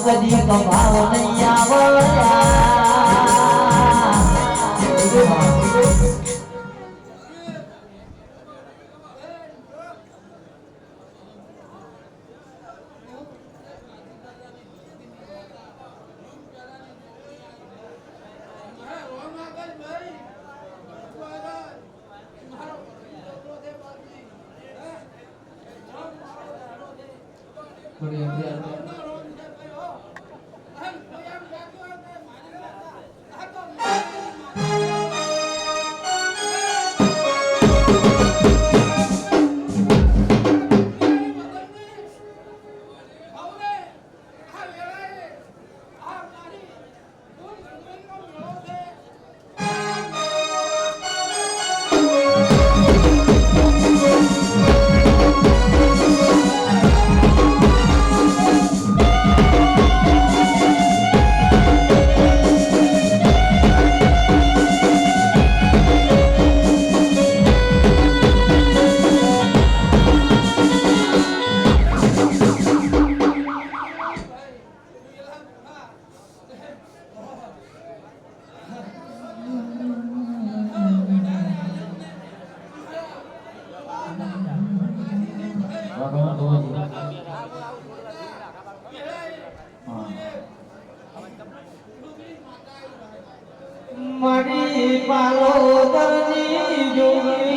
કદી કભાવ નહીં આવડ્યા મણી પાલોદરની જોગણી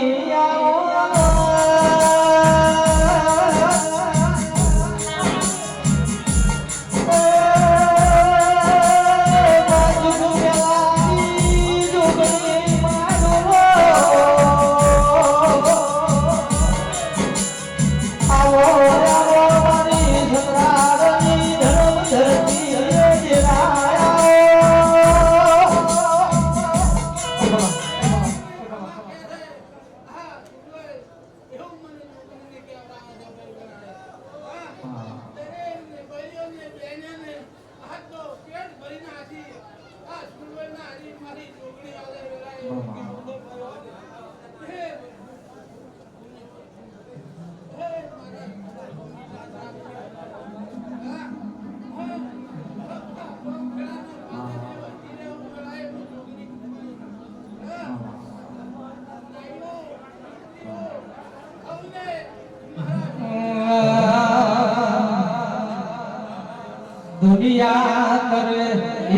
દુનિયા કરે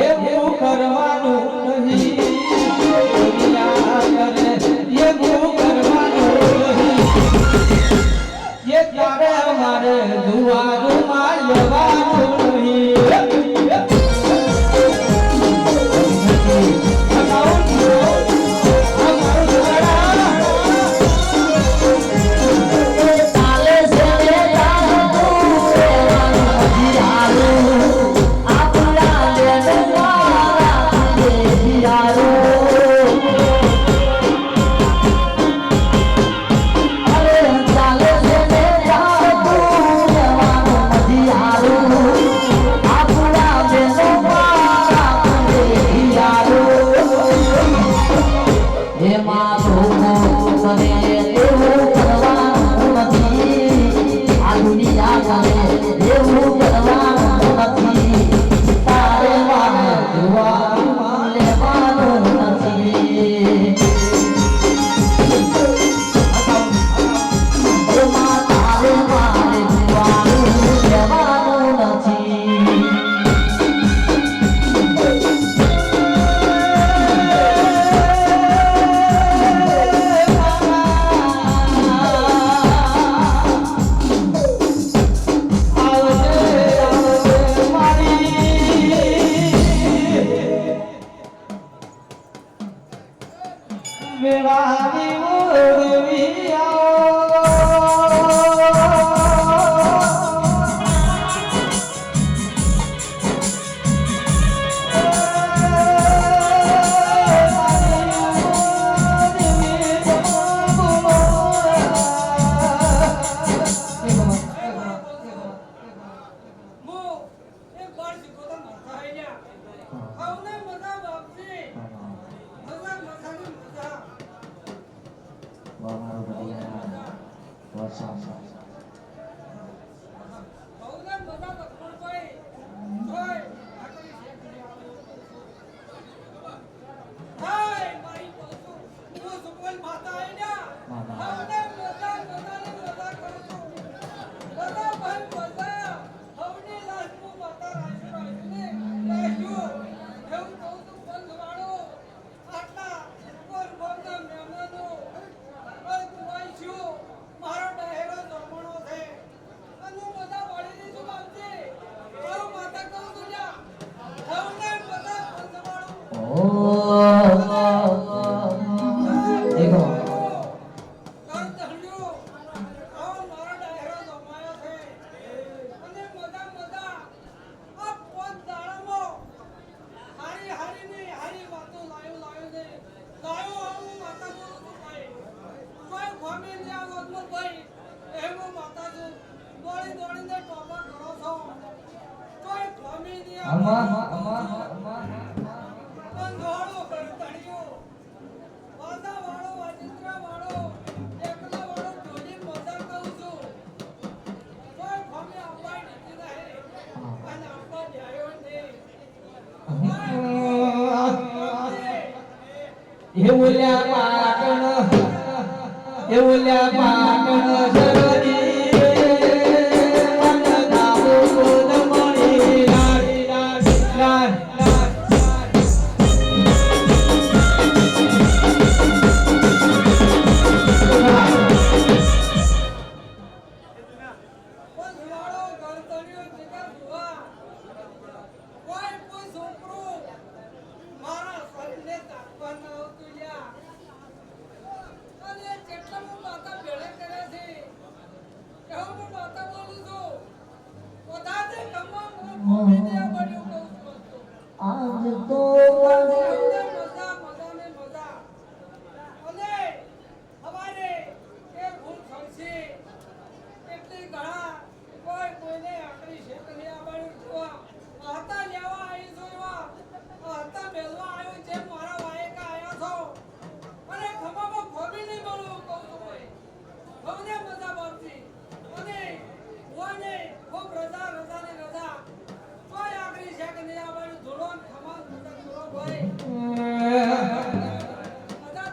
એવું કરવાનું નહીં દુનિયા કરે એવું કરવાનું નહીં એ ત્યારે મારે દુઆમાં લેવાનું નહીં Bye. એવલ્યા પાટણ જગદી મન દાવો કોદ મણી લાડી લાડી લાડી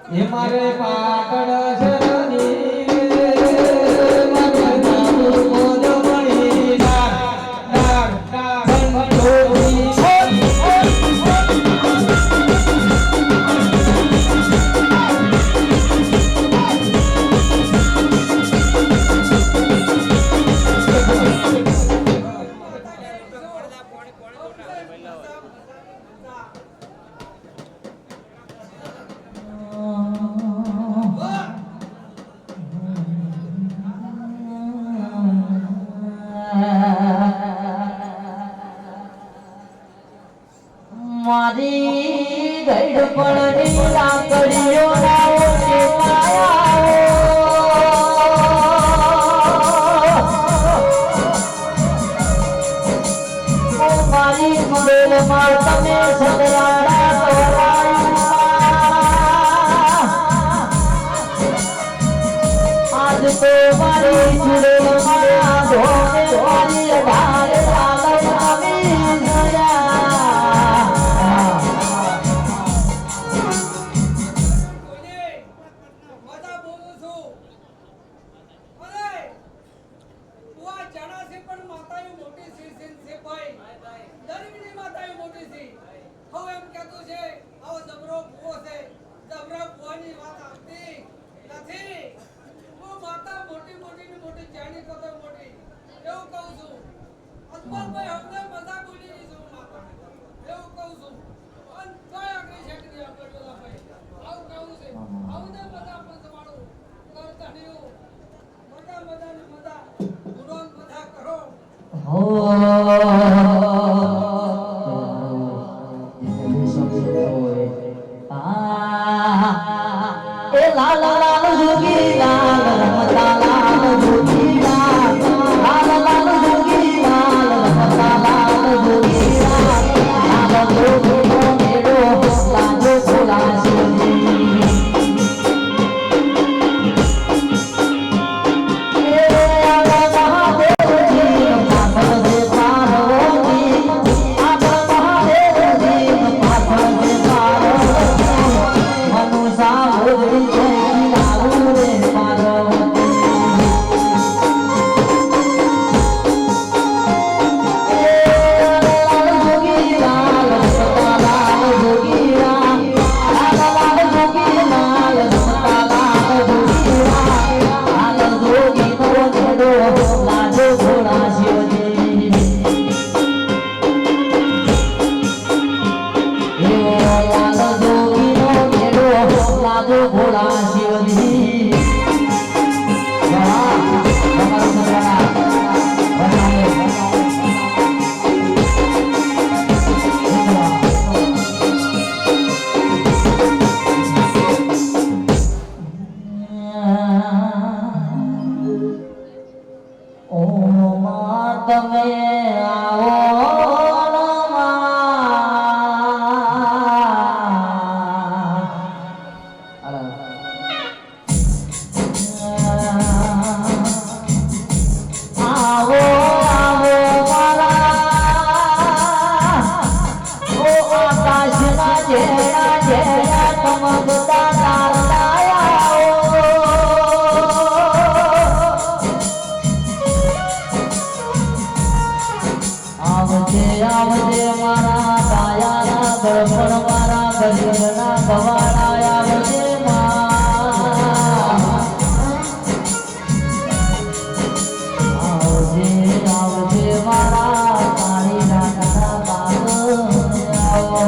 એ મારે પાટણ શરણી મન દાવો કોદ મણી લાડ લાડ બંધોરી મારી ગડપણની લાકડીઓ લાવો મારી મંડળમાં તમે સદરાડા આજ તો મારી ચૂડેલમાં ધોમે ધોરી ભારે લાલમ આવી Oh તમે આવો આવો આવો મારા ઓ આકાશના જેડા જેડા ચમકતા આવજે મારા કાયાના દર્પણ મારા ગરીબના ગવાડા આવજે આવજે મારા પાણી નાખતા બાગ આવો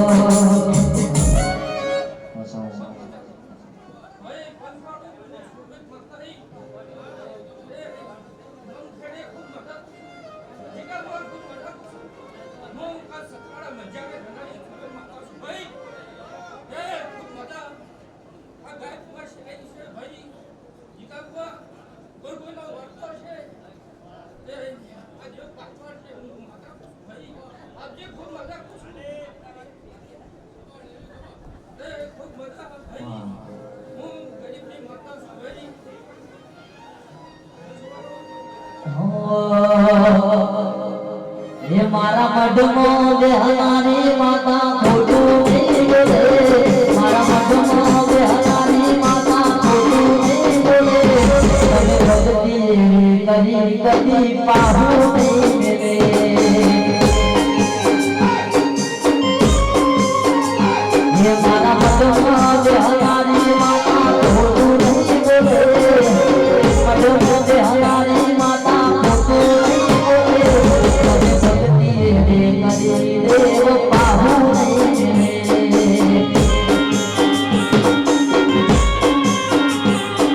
ये मारा मडमो बेहनारी माता खोटू नहीं बोले मारा मडमो बेहनारी माता खोटू नहीं बोले तने भक्ति करी कभी पाहु नहीं मिले ये मारा मडमो बेहनारी माता खोटू नहीं बोले मडमो बेहनारी माता खोटू नहीं बोले देव पाहु नहीं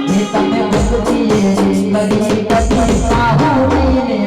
ये तमे भक्ति कदी कदी पाहु नहीं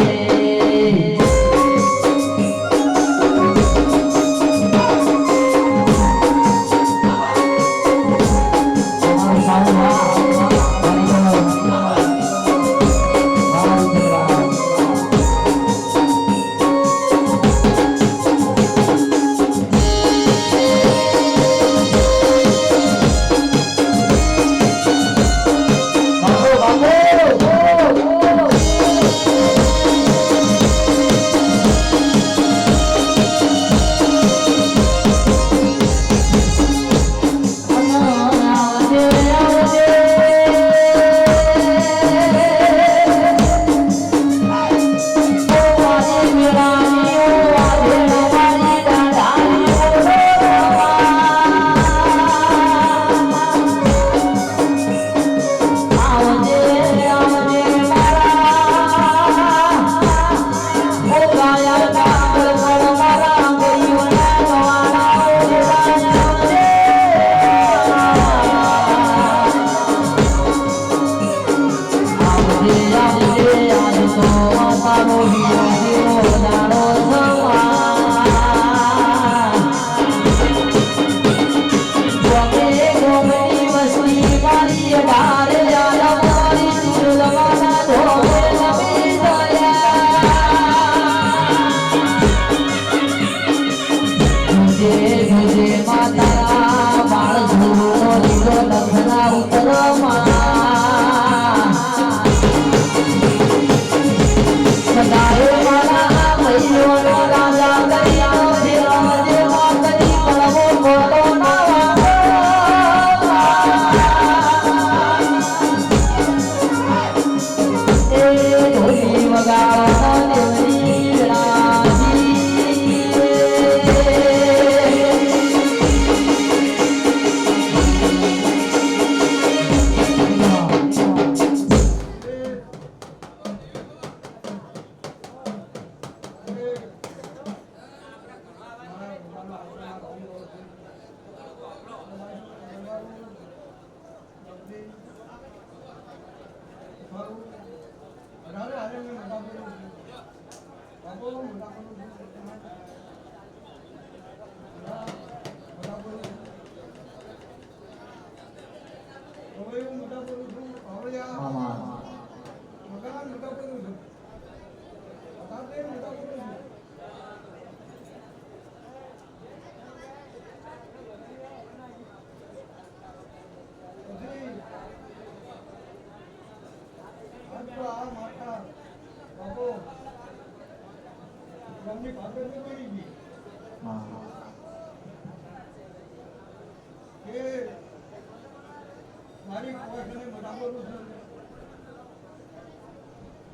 મારી કોઈને બરાબર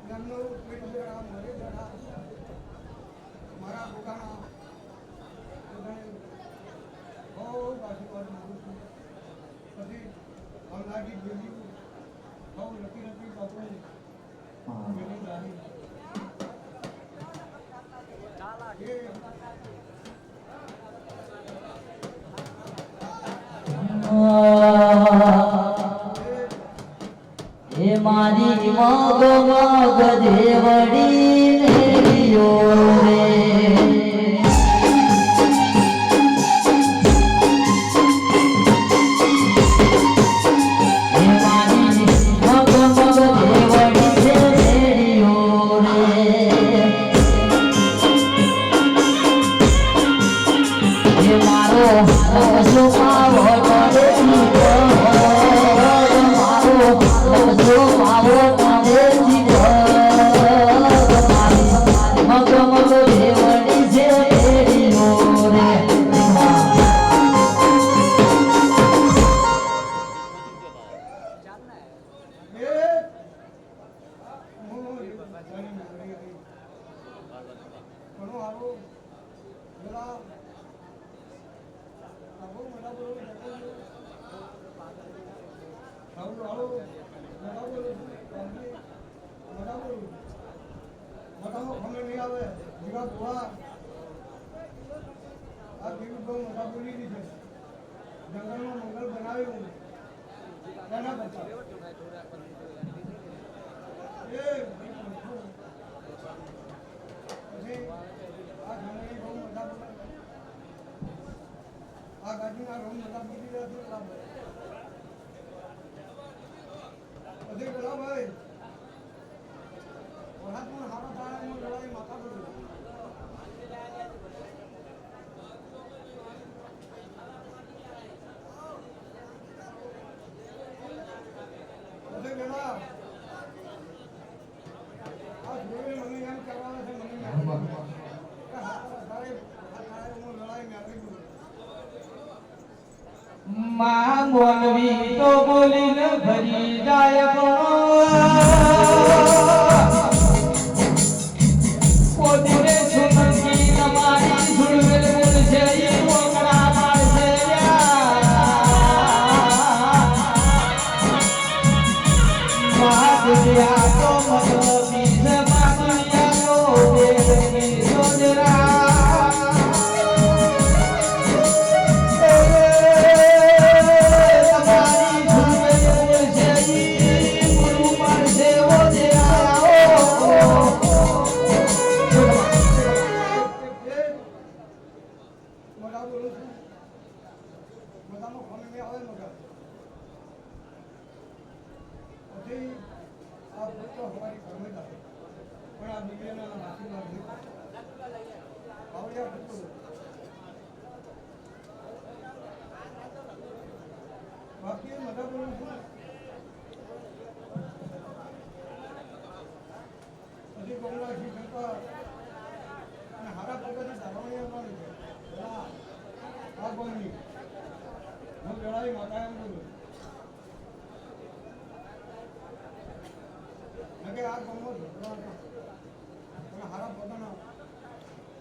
એમનો પેટ જરા મરે જરા મારા પોતાના બહુ આશીર્વાદ માગું છું પછી અંગાજી જેવી બહુ લકી નથી બાપુ એની રાહી હે મારી મગ મગ દેવડી નેરિયો રે હે મારી મગ મગ દેવડી નેરિયો રે હે મારો સુમાવો કરે જો માવો કરે મગ મગ દેવડી છે રેડિયો રે જંગલમાં મંગલ બનાવ્યું તેના બચ્ચા આ ગાડીના રોમ બધા બુદ્ધિ પછી પેલા ભાઈ વરાતમાં હારા થાય લડાઈ માથા પડ્યું માં બોલવી તો બોલીને ભરી જાય પોતે સુનકી તમારી સુરવેલ બોલશે એ મોકળા પાડશે દુનિયા તો મતલબી છે દુનિયા તો બેદની સોજરા બાકી મજા બોલું છું પછી કોંગ્રેસ શંકર અને હારા પગથી ધારવણી આપવાની છે આ કોની હું લડાઈ માતા એમ બોલું કે આ કોમો ઝઘડો અને હારા પગના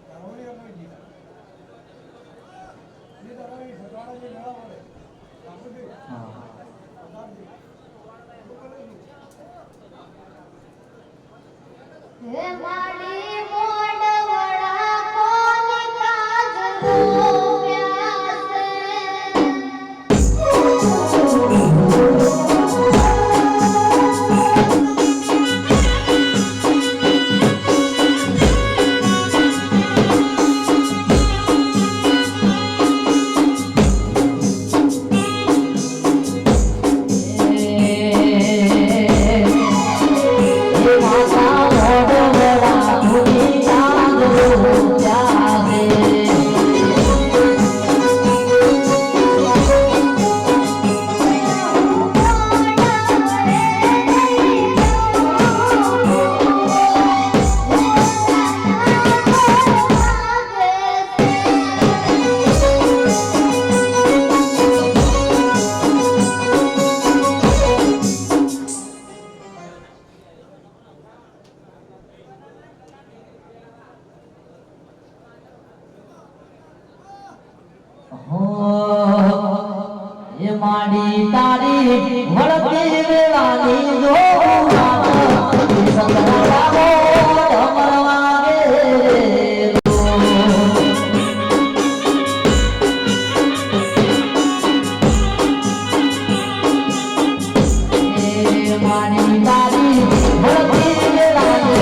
ધારવણી આપવાની જીતા એ ધારવણી સચવાડા જે મેળા મળે હે માડી મોડવડા કોની કાજ રૂપ્યા માતા મોઢ વડા ભૂલી માડી તારી વળતી વેળાની જો સતરા અમરવા ગે માડી તારી વળતી વેળાની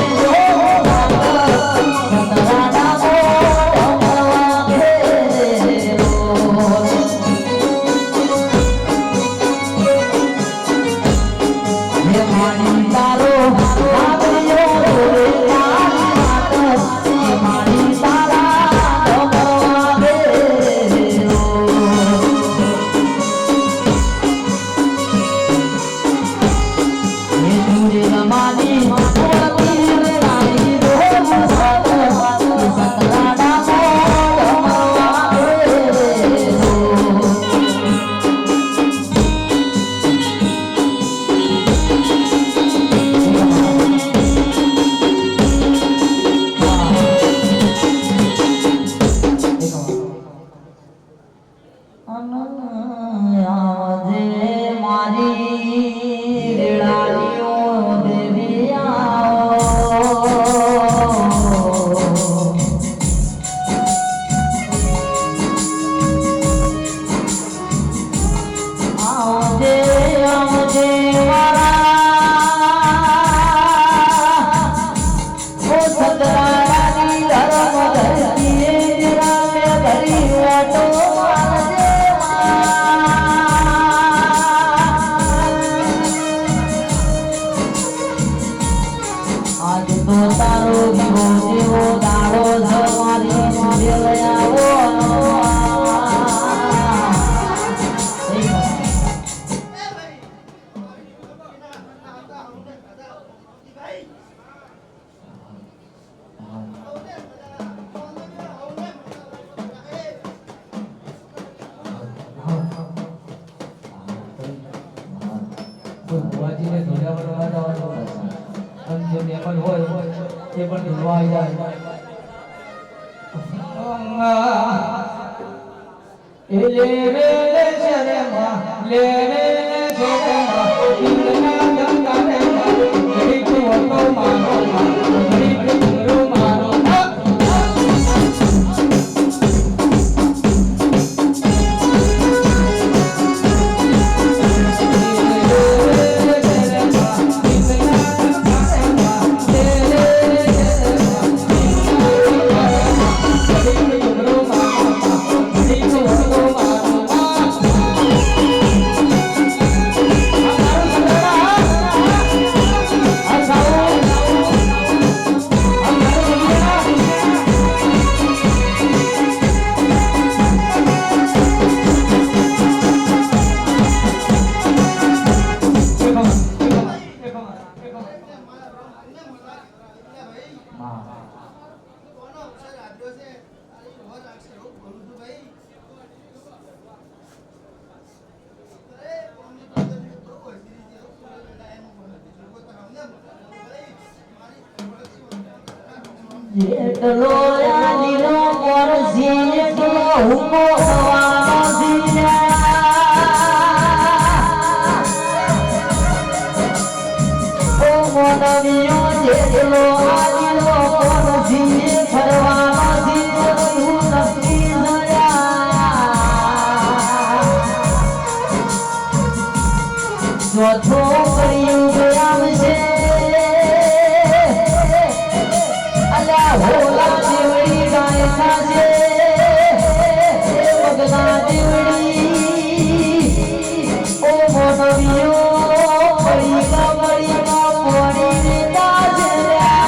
જો જેટલો લીલો પરસી એટલો હુકો થવાનો ઓ મોનવીઓ જેટલો લીલો પરસી ફરવાનો તું નક્કી જોથો કર્યું ગયા છે ભોલા દેવડી ગાય ખાજે મગના દેવડી ઓ મોનવીઓ પડી પડી ને તાજરા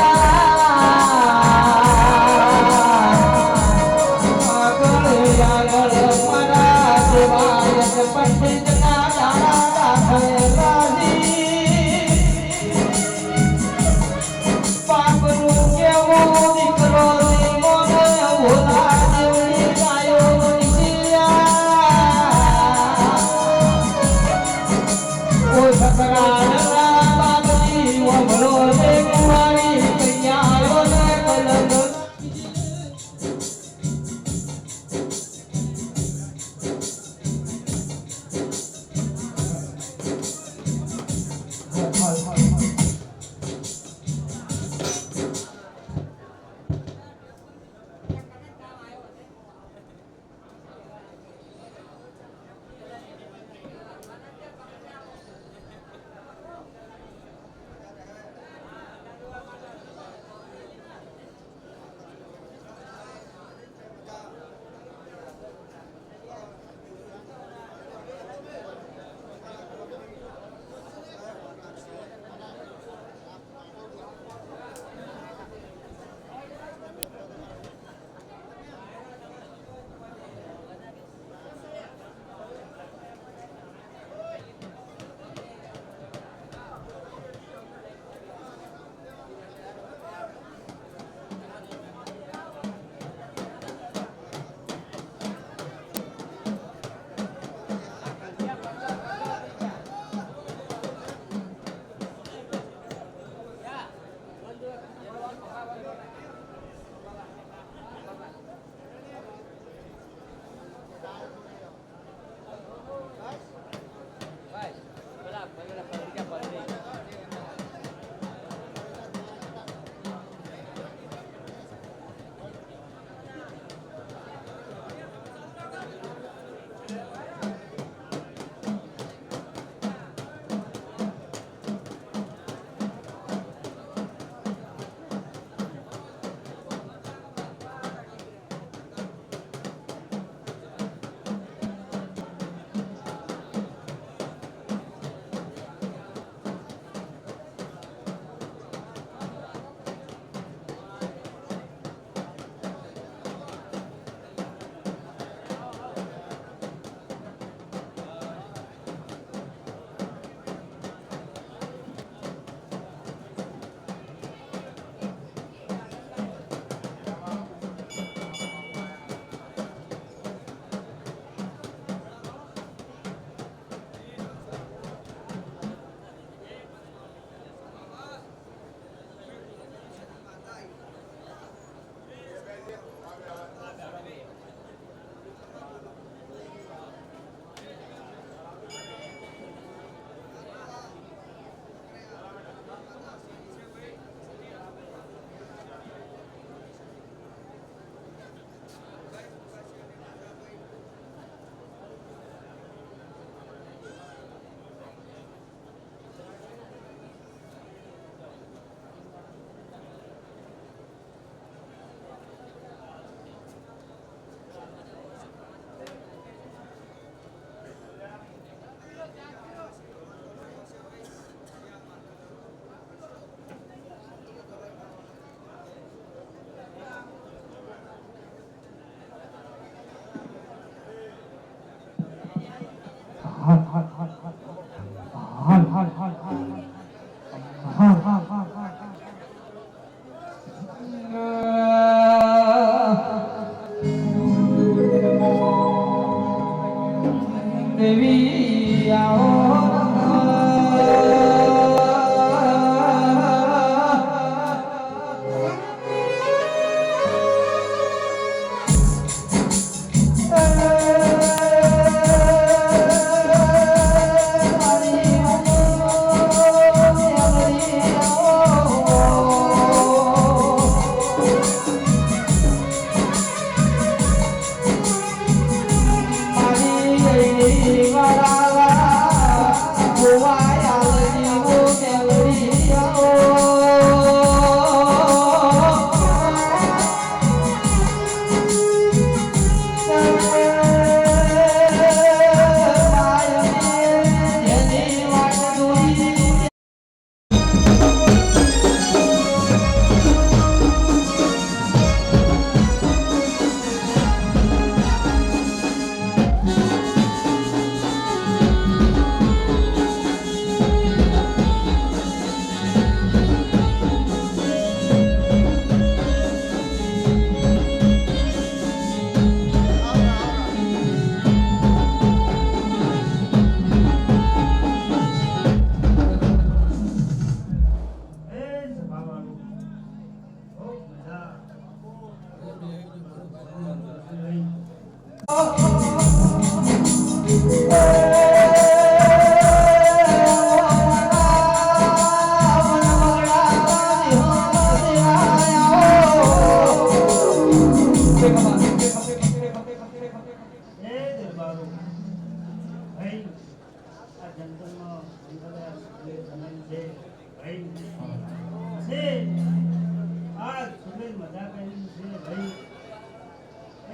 મજા કરી છે ભાઈ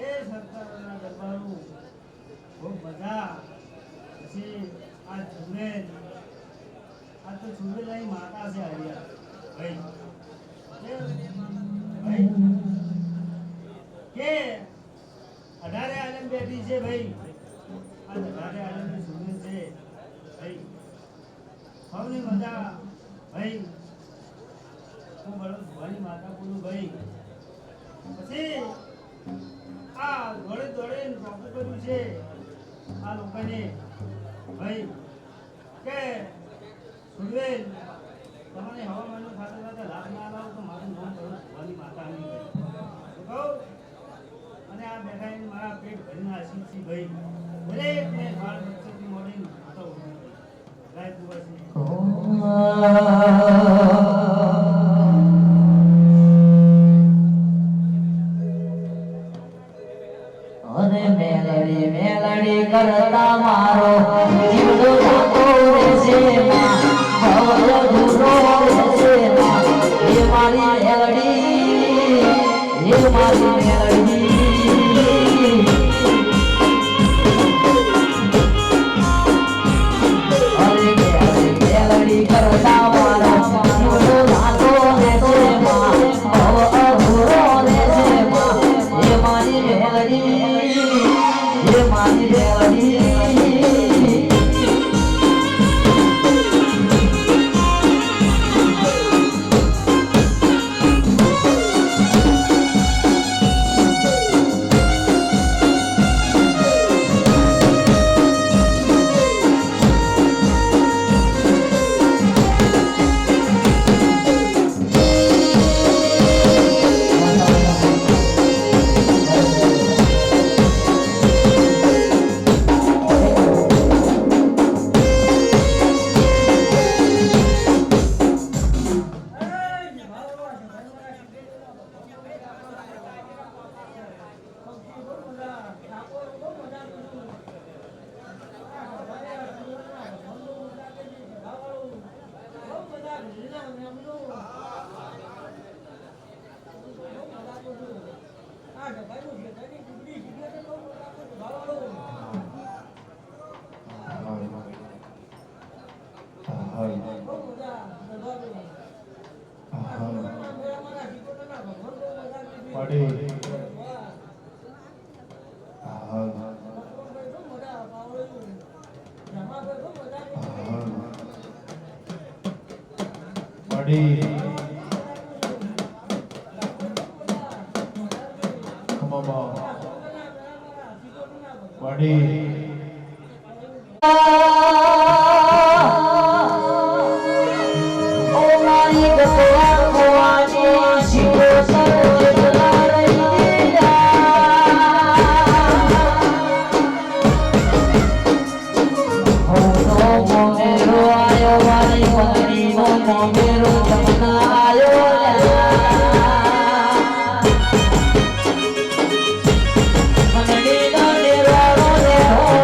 એ સરકારના દરબારો ખૂબ મજા પછી આ જુમેન આ તો જુમેલાઈ માતા છે હરિયા ભાઈ ભાઈ કે 18 આલમ બેઠી છે ભાઈ આ 18 આલમની જુમેન છે ભાઈ સૌની મજા ભાઈ હું ભવાની માતા બોલું ભાઈ પછી આ દોડે દોડે ચોખ્ખું કર્યું છે આ લોકોને ભાઈ કે સુરવેલ તમારે હવામાનનું ખાતા ખાતા લાભ ના લાવો તો મારું નામ કરું ભવાની માતાની કહું અને આ બેઠા એને મારા પેટ ભરીને આશીષ છે ભાઈ દરેક ને બાળ બચ્ચાથી મળીને હતો ગાય કુવાસી અને મેલડી મેલડી કરતા મારો જીવડો જાતો રહેશે માં ભવ અધૂરો રહેશે માં હે મારી મેલડી હે મારી મેલડી અરે મેલડી કરતા મારો જીવડો જાતો રહેશે માં ભવ અધૂરો રહેશે માં હે મારી મેલડી ये मानी देवरी Oh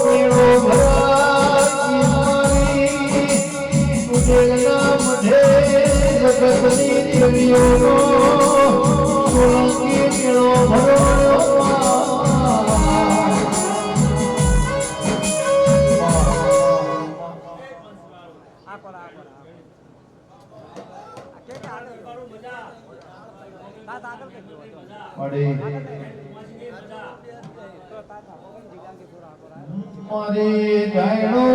મેળો ભરાઈ ઉજેલના મધે જગતની દેવીઓનો સોલંકી મેળો ભરાયો મારે ગાયનો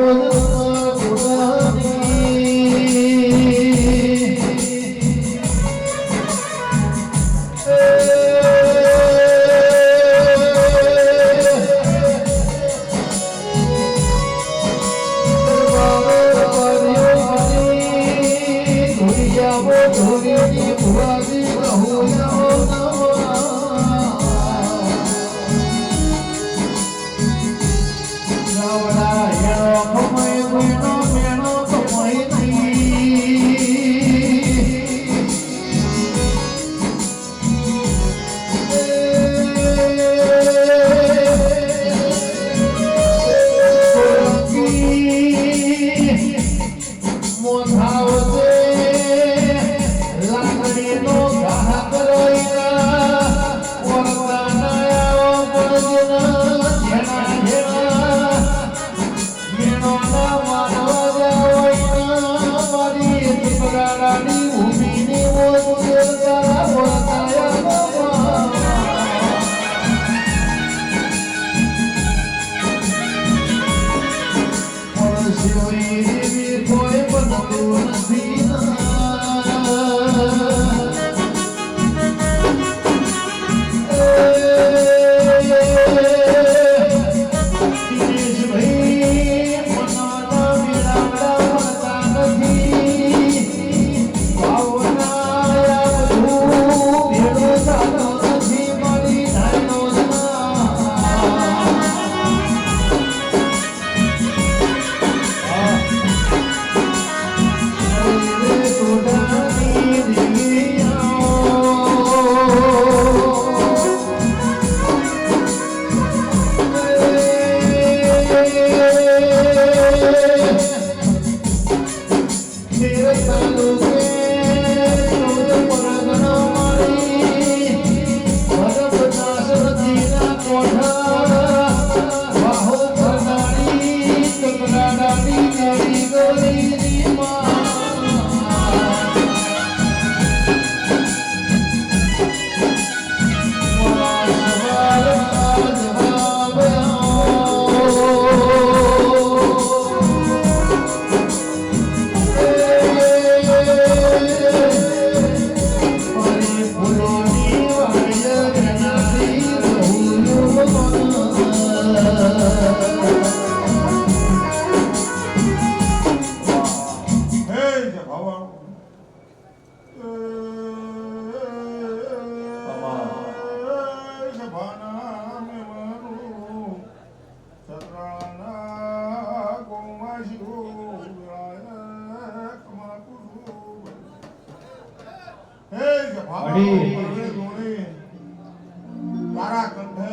તારા કંઠે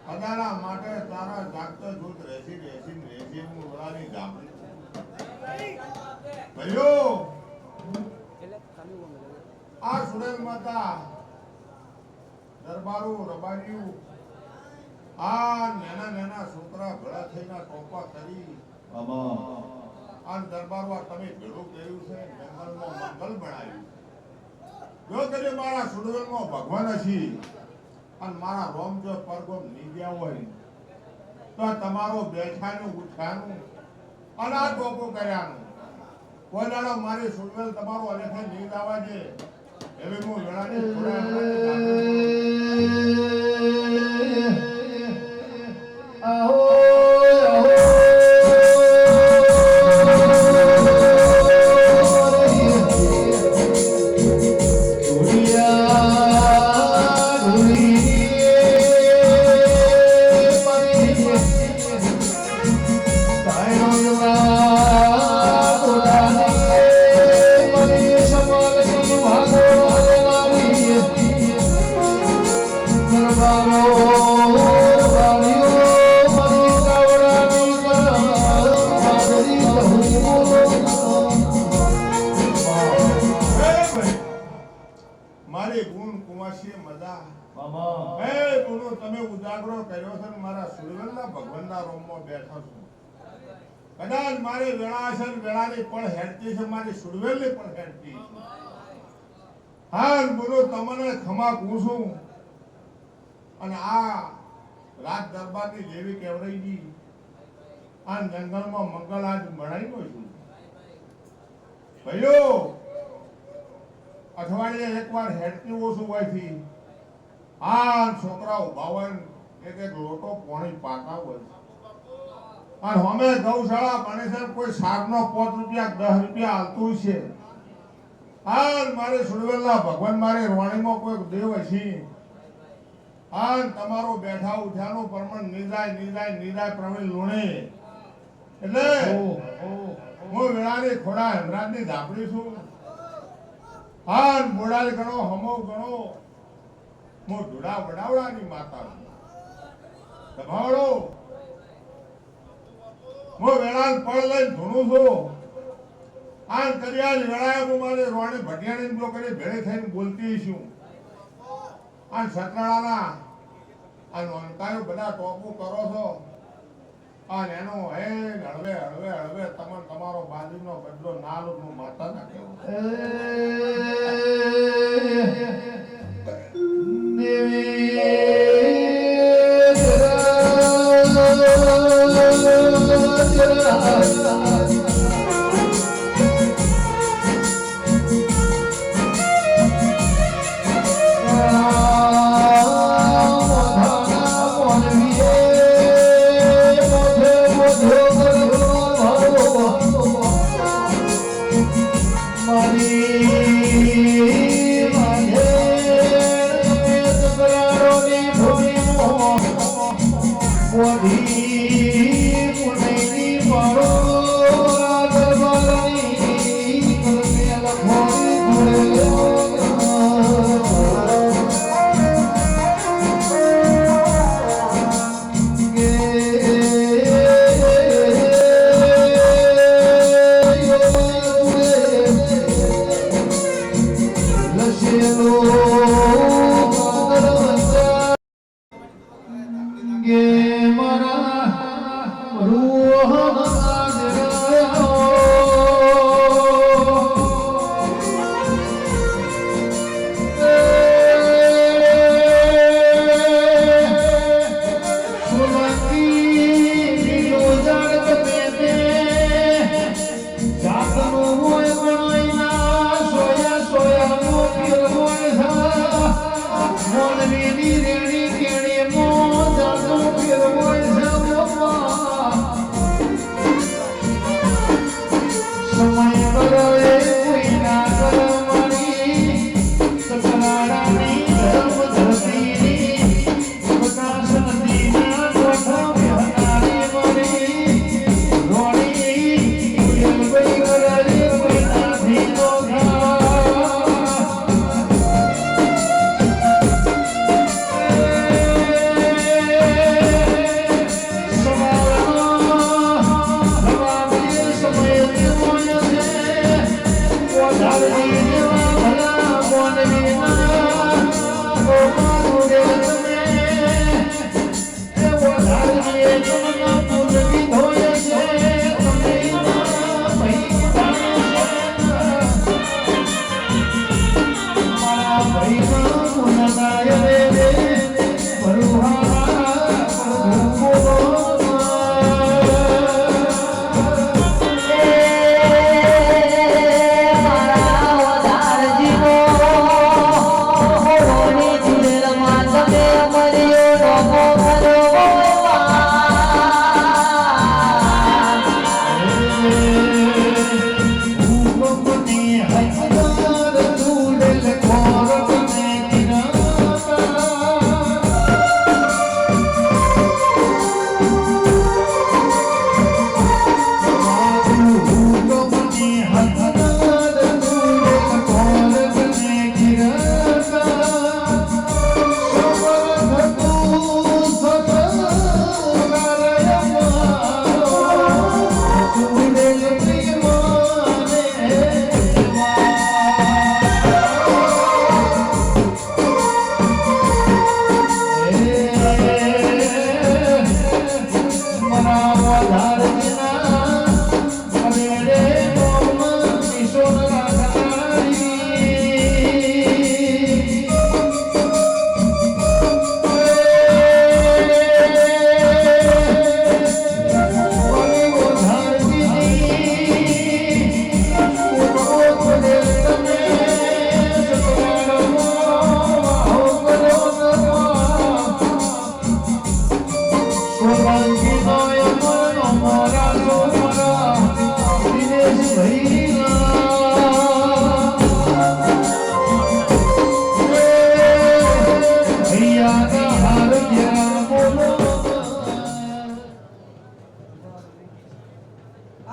અદાલા માટે તારા જાગતા જોત રહેસી હું વડાની ગામડી ભાઈઓ આ સુરેલ માતા દરબારું રબારિયું આ નાના છોકરા ભેળા થઈને ટોપા કરી આ દરબારમાં તમે ભેળું કર્યું છે જંગલમાં મંગલ બનાવ્યું જો તમે મારા સુરવેલમાં ભગવાન હશી અને મારા રોમ જો પરગોમ નીગ્યા હોય તો તમારો બેઠાનું ઉઠાનું અને આ ટોપો કર્યાનું કોઈ દાડો મારી સુરવેલ તમારો અલેખે નીંદ આવવા છે એવી હું વેળાની જબરો કર્યો છે ને મારા સુરવેલના ભગવાનના રોમમાં બેઠો છું. કદાચ મારી વેળા છે ને વેળાની પણ હેડતી છે, મારી સુરવેલની પણ હેડતી છે. હા બોલો તમને ખમા કહું છું. અને આ રાજ દરબારની દેવી કેવરાઈજી આ જંગલમાં મંગલ આજ મળાઈ નો છું. ભાઈઓ અઠવાડિયે એકવાર હેડતી ઓછું હોયથી આ છોકરા ઉભા હોય ને એક એક લોટો પાણી પાતા હોય. અને અમે ગૌશાળા બને છે કોઈ શાકનો 5 રૂપિયા 10 રૂપિયા હાલતું છે. આ મારે સુરવેલના ભગવાન મારે રોણીમાં કોઈ દેવ હશે. આ તમારો બેઠા ઉઠ્યાનું પ્રમાણ નિદાય પ્રવીણ લુણે. એટલે હું વેળાની ખોડા હેમરાજની ધાપડી છું. હા બોડાલ ગણો હમો ગણો હું ઢોડા વડાવડાની માતા છું. દબાવડો હું વેળાન પળ લઈને ધૂણું છું. આ કરિયાલ વેળાએ હું મારે રોણી ભટિયાણી લોકોની ભેળે થઈને બોલતી છું. આ સતરાળાના આ નોનકાયો બધા ટોપો કરો છો. આ એનો હે હળવે હળવે હળવે તમને તમારો બાજુનો બદલો ના લો હું માતા ના કહેવું.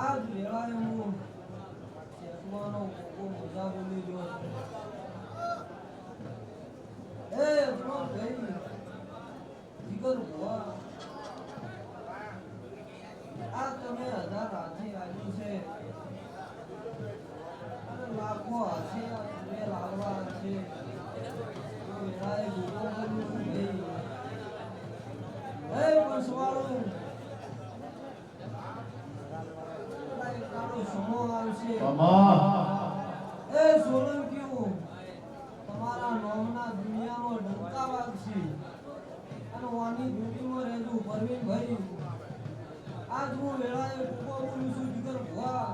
આજ વેળાએ હું ચેતવાનો કોકો મજા બોલી ગયો છે. એ અજમલ ભાઈ, જીગર ભુવા, આ તમે 1000 હાથી આવ્યું છે અને લાખો હાથી આ તમે લાવવા છે. તો વેળાએ કોકો બોલ્યું ભાઈ, એ પસવાળું સમો આવશે. એ સોલંકીઓ તમારા નોમના દુનિયામાં ડંકા વાગશે અને વાની ડ્યુટીમાં રહેજો પરવીનભાઈ. આજ હું વેળાએ કોકો બોલું છું જીગર ભુવા.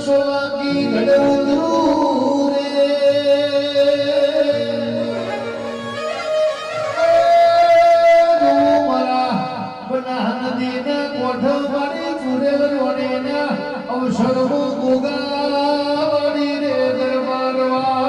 સોલાકી ગડું રે મારા બના નદીના કોઠો મારી ચુરેલ રોડેના અવસર ગોગાવાડી રે દરબારવા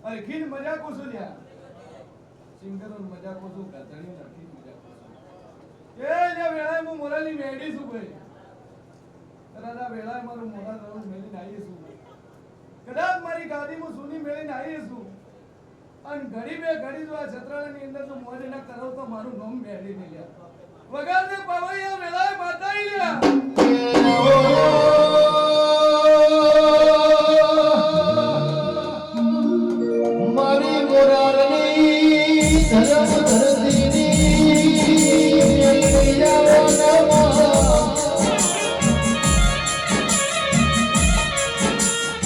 અરખીન મજા કોસો લ્યા સિંગરોન મજા કોસો ગાધણી અરખીન મજા કોસો એ લ્યા વેળાએ હું મોરાલી મેડી છું ભાઈ કદાચ વેળાએ મારું મોરા દરરોજ મેલીને આવી છું કદાચ મારી ગાદીમાં સોની મેળીને આવી છું અને ઘડી બે ઘડી જો આ છત્રાળાની અંદર જો મોજ ના કરો તો મારું નામ મેળી નહીં લ્યા વગર ને પવૈયા વેળાએ માતાઈ લ્યા મારી મોરારની ધરમ ધરતીની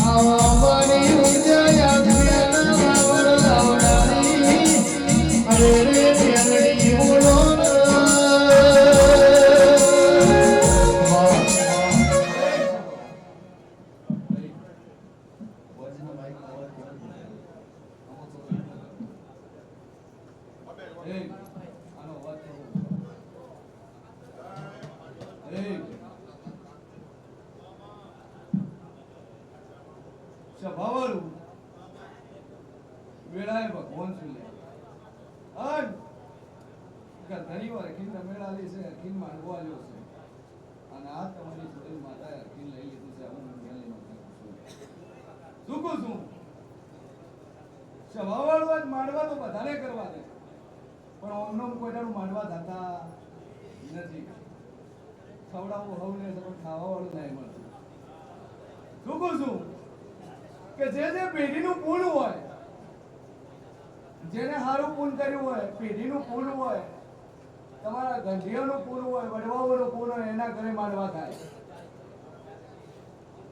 આવા મારી ઉજયા લાવર લાવડાની અરે રે મેલડી બોલો સભાવાળું વેળાએ ભગવાન સુલે અન ઘણી વાર અખીન રમેડાલી છે અખીન માંડવો આલ્યો છે અને આ તમારી સુરેલ માતાએ અખીન લઈ લીધું છે હું મેલી માતા શું કહું છું સભાવાળું આજ માંડવા તો બધાને કરવા દે પણ ઓમનો કોઈનાનું માંડવા થતા નથી ખવડાવવું હવ ને પણ ખાવા વાળું નહીં મળતું શું કહું છું કે જે પેઢીનું પૂન હોય જેને સારું પૂન કર્યું હોય પેઢીનું પૂન હોય તમારા ગંઢિયાનું પૂન હોય વડવાઓનું પૂન હોય એના ઘરે માંડવા થાય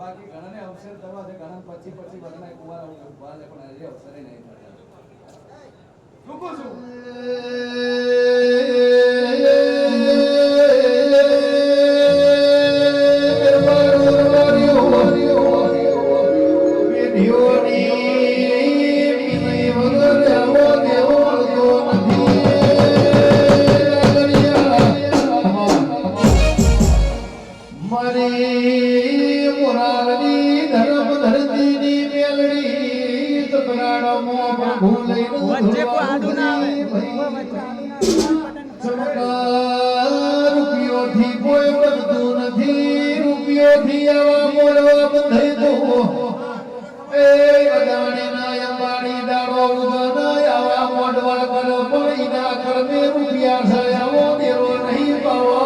બાકી ઘણાને અવસર કરવા છે, ઘણા 25 વર્ષના કુંવારા ઉભા છે, પણ હજી અવસરે નહીં થતા. શું કહું છું? મારી મોરારી ધર્મ ધરતીની મેલડી સતરાડામો પ્રભુ લઈને વચ્ચે કોઈ આડું ના આવે રૂપિયોથી કોઈ બધું નથી રૂપિયોથી આવા મોરવા બંધાઈ દો એ અદાણી ના અંબાણી દાડો ઉદાના આવા મોડવા કરો પડી ના કરમે રૂપિયા છે આવો દેરો નહીં પાવો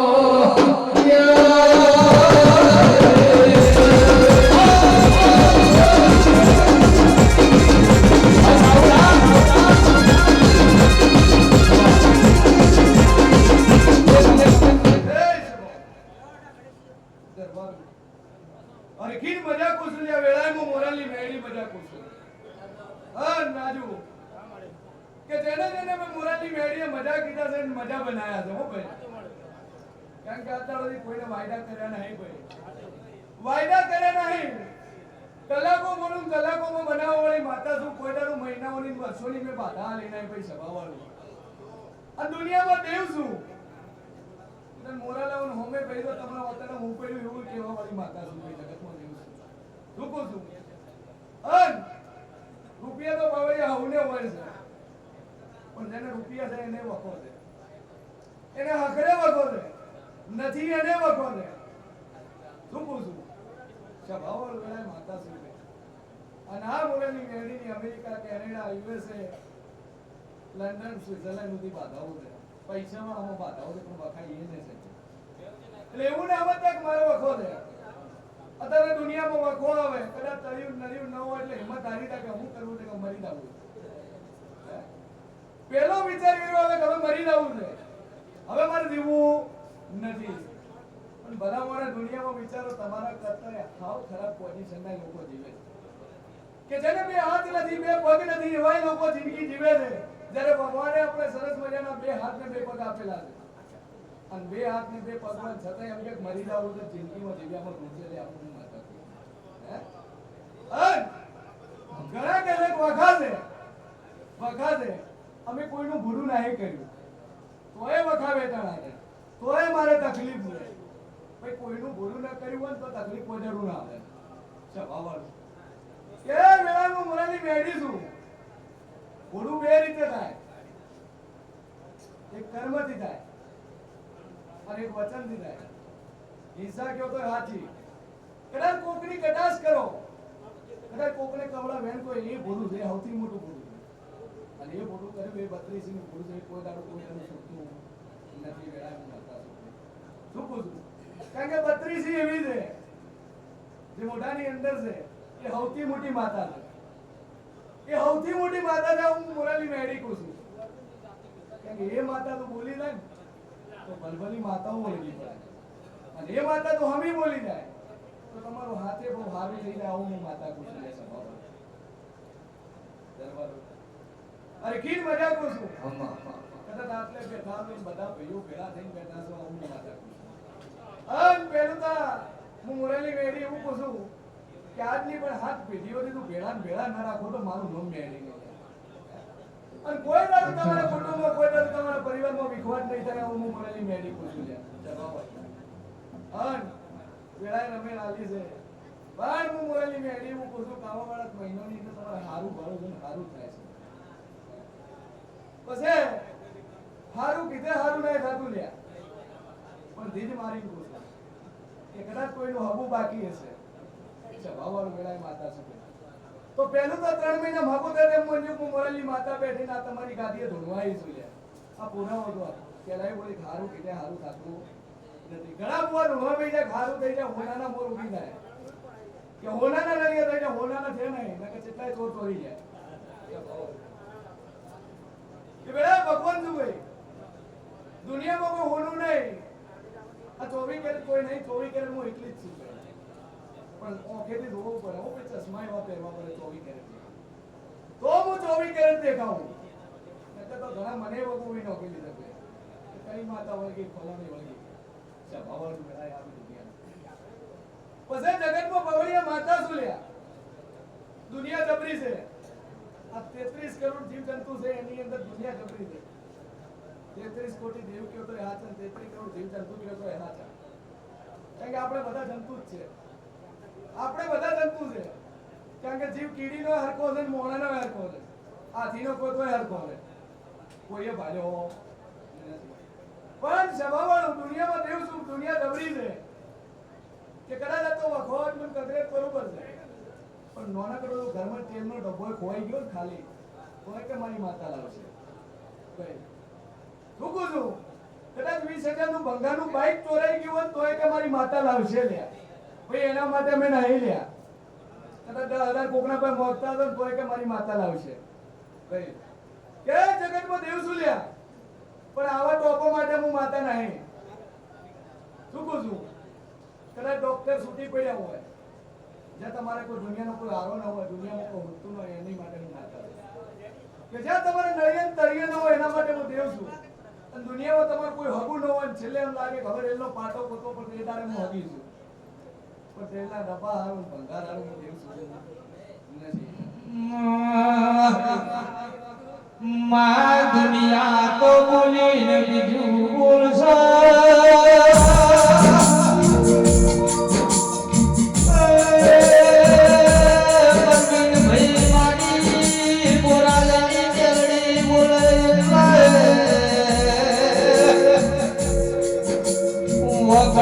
અરે કીન મજા કુસુલિયા વેળામાં મોરાલી મેળી મજા કુસુલ હા નાજુ કે જેને જેને મેં મોરાલી મેળીએ મજા કીધા છે મજા બનાયા છે હો ભાઈ કારણ કે અત્યાર સુધી કોઈને વાયદા કર્યા નહીં ભાઈ વાયદા કર્યા નહીં કલાકોમાં બનાવવા વાળી માતા શું કોઈનાનું મહિનાઓની વર્ષોની મેં બાધા લઈને ભાઈ સભાવાળું આ દુનિયામાં દેવ શું મોરાલા હોમે ભાઈ તો તમારા વતન હું પડ્યું એવું કહેવા વાળી માતા શું ભાઈ જગતમાં દેવ શું કહું છું અન રૂપિયા તો ભાવે હવને હોય છે પણ જેને રૂપિયા છે એને વખો છે એને હકરે વખો છે નથી એને વખો છે શું કહું છું સભાવાળું વેળાએ માતા શું અને આ મોરાની મેળીની America Canada USA London Switzerland સુધી બાધાઓ છે પૈસામાં આમાં બાધાઓ છે પણ વખાઈ એ છે એટલે એવું ને આમાં તક મારો વખો છે અત્યારે દુનિયામાં વખો આવે કદાચ તળિયું નર્યું ન હોય એટલે હિંમત હારી થાય કે હું કરવું છે કે મરી જવું પેલો વિચાર કર્યો હવે કે હવે મરી જવું છે હવે મારે જીવવું નથી પણ બધા મારા દુનિયામાં વિચારો તમારા કરતા હાવ ખરાબ પોઝિશનના લોકો જીવે છે કે જેને બે હાથ નથી બે પગ નથી એવા લોકો જિંદગી જીવે છે જ્યારે ભગવાને આપણે સરસ મજાના બે હાથ ને બે પગ આપેલા છે અને બે હાથ ને બે પગ માં છતાંય એમ કે મરી જાવ તો જિંદગીમાં જીવ્યામાં રૂચે લે આપણું માતા હે ઘણા કહેશે વખા છે અમે કોઈનું ભૂલું નહીં કર્યું તોય વખા વેચાણા છે તોય મારે તકલીફ છે ભાઈ કોઈનું ભૂલું ન કર્યું હોય તો તકલીફ કોઈ જરૂર ના આવે સ્વભાવવાળું કે વેળામાં મોરાલી મેળી છું ભૂલું બે રીતે થાય એક કર્મથી થાય અને એક વચનથી થાય હિંસા કયો તો સાચી કદાચ કોકની કટાશ કરો કદાચ કોકને કવડા વેણ કોઈ એ ભૂલું છે સૌથી મોટું ભૂલું અને એ ભૂલું કર્યું એ 32 નું ભૂલું છે કોઈ દાડો કોઈ એનું છૂટતું નથી વેળામાં માતા શું પૂછું કારણ કે 32 એવી છે જે મોઢાની અંદર છે એ સૌથી મોટી માતા છે એ સૌથી મોટી માતા છે હું મોરાલી મેળી કહું છું કારણ કે એ માતા તો બોલી જાય તો ભલભલી માતાઓ બોલી પડે અને એ માતા તો હમી બોલી જાય તો તમારો હાથે બહુ સારું થઈ જાય આવું હું માતા કહું છું સ્વભાવ દરબાર અરે કીન મજા કહું છું કદાચ આટલે બેઠા બધા ભાઈઓ ભેળા થઈને બેઠા છો હું માતા કહું છું અન પેલું તો હું મોરાલી મેળી એવું કહું છું કે આજની પણ હાથ પેઢીઓથી તું ભેળા ના રાખો તો મારું નામ મેળી નહીં અને કોઈ દાડો તમારા કુટુંબમાં કોઈ દાડો તમારા પરિવારમાં વિખવાટ નહીં થાય હું મોરાલી મેળી કહું છું અન વેળાએ રમે લાલી છે બાર હું મોરાલી મેળી એવું કહું છું કાવા વાળા મહિનાની અંદર તમારે હારું ભરો છે હારું થાય છે પછી હારું કીધે હારું નહીં થતું લ્યા પણ ધીજ મારી કહું છું કે કદાચ કોઈનું હબુ બાકી હશે સ્વભાવવાળું વેળાએ માતા છે તો પહેલું તો 3 મહિના માગોતર એમ મંજુ મોરાલી માતા બેઠીને આ તમારી ગાદીએ ધોળવાઈ છું લ્યા આ પુરાવો તો પેલા એ બોલી હારું કીધે હારું થતું નથી ઘણા બુઆ ધોળવા બેસી જાય હારું થઈ જાય હોનાના મોર ઉગી જાય કે હોનાના નલિયા થઈ જાય હોનાના છે નહીં નકર કેટલાય ચોર ચોરી જાય કે બેડા ભગવાન શું ભાઈ દુનિયામાં કોઈ હોનું નહીં આ 24 કેરેટ કોઈ નહીં 24 કેરેટ હું એકલી જ છું પણ ઓખેથી જોવું પડે હું પછી ચશ્મા એવા પહેરવા પડે 24 કેરેટ તો હું 24 કેરેટ દેખાવું એટલે તો ઘણા મને વગુવી નોખી લીધા છે કઈ માતા વળગી ફલાણી વળગી સભાવાળું મેળાય આવી દુનિયા પછી જગતમાં બવળિયા માતા શું લ્યા દુનિયા જબરી છે આ 33 કરોડ જીવ જંતુ છે એની અંદર દુનિયા જબરી છે 33 કોટી દેવ કયો તો એ હાથ 33 કરોડ જીવ જંતુ કયો તો એ હાથ કારણ કે આપણે બધા જંતુ જ છે આપણે બધા જંતુ છે કારણ કે જીવ કીડીનો હરકો છે મોણાનો હરકો છે હાથીનો કોઈ હરકો છે કોઈએ ભાલ્યો પણ સભાવાળું દુનિયામાં દેવ શું દુનિયા જબરી છે કે કદાચ તો વખોટ મને કદરેત બરોબર છે પણ નાનકડો ઘરમાં તેલનો ડબ્બો ખોવાઈ ગયો ને ખાલી તો કે મારી માતા લાવશે ભાઈ શું કહું છું કદાચ 20,000 નું ભંગારનું બાઇક ચોરાઈ ગયું હોય તો કે મારી માતા લાવશે લ્યા ભાઈ એના માટે મેં નહીં લ્યા કદાચ 10,000 કોકના પર મોકતા હતો તો કે મારી માતા લાવશે ભાઈ કે જગતમાં દેવ શું લ્યા પણ આવા ટોપો માટે હું માતા નહીં શું કહું છું કદાચ ડોક્ટર છૂટી પડ્યા હોય જ્યાં તમારે કોઈ દુનિયાનો કોઈ આરો ન હોય દુનિયામાં કોઈ હોતું ન હોય એની માટે હું માતા કે જ્યાં તમારે નળિયન તળિયે ન હોય એના માટે હું દેવ છું અને દુનિયામાં તમારે કોઈ હગું ન હોય છેલ્લે એમ લાગે ખબર એનો પાટો પોતો પણ એ દાડે હું હગી છું પણ તેના ડબ્બા હારું ભંગાર હારું હું દેવ છું માં દુનિયા તો બોલીને બીજું બોલશે What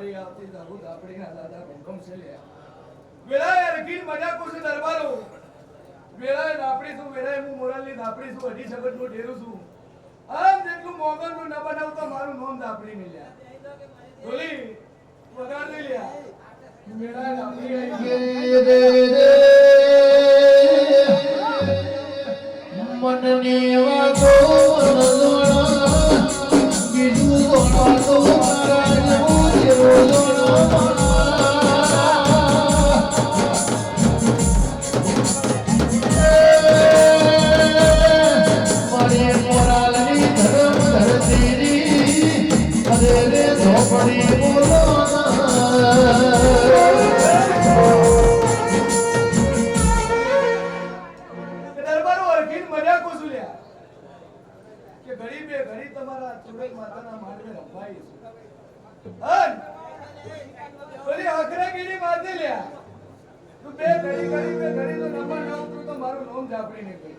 વાળી આવતી દારૂ દાપડીના દાદા ભંગમ છે લ્યા. વેળાએ રખીન મજા કુછ દરબારો. વેળાએ દાપડી છું, વેળાએ હું મોરાલની દાપડી છું, અઢી શબ્દનું ડેરું છું. આમ જેટલું મોગલનું ન બનાવ તો મારું નામ દાપડી નહીં લ્યા. બોલી વગાડ દે લ્યા. વેળાએ દાપડી મનની વાતો રજોડા બીજું વાતો મારા રોજોડા મારી મોરાલની ધર્મ ધરતીની અરે રે ઝોપડી બોલો દરબારો અરખીન મજા કુછ લ્યા. કે ઘડી બે ઘડી તમારા ચુડેલ માતાના માંડવે રંભાઈ છે. અન બોલી આખરે ગીડી મારતે લ્યા. તું બે ઘડી તો નંબર ના ઉતરું તો મારું નામ જાપડી નહીં ગઈ.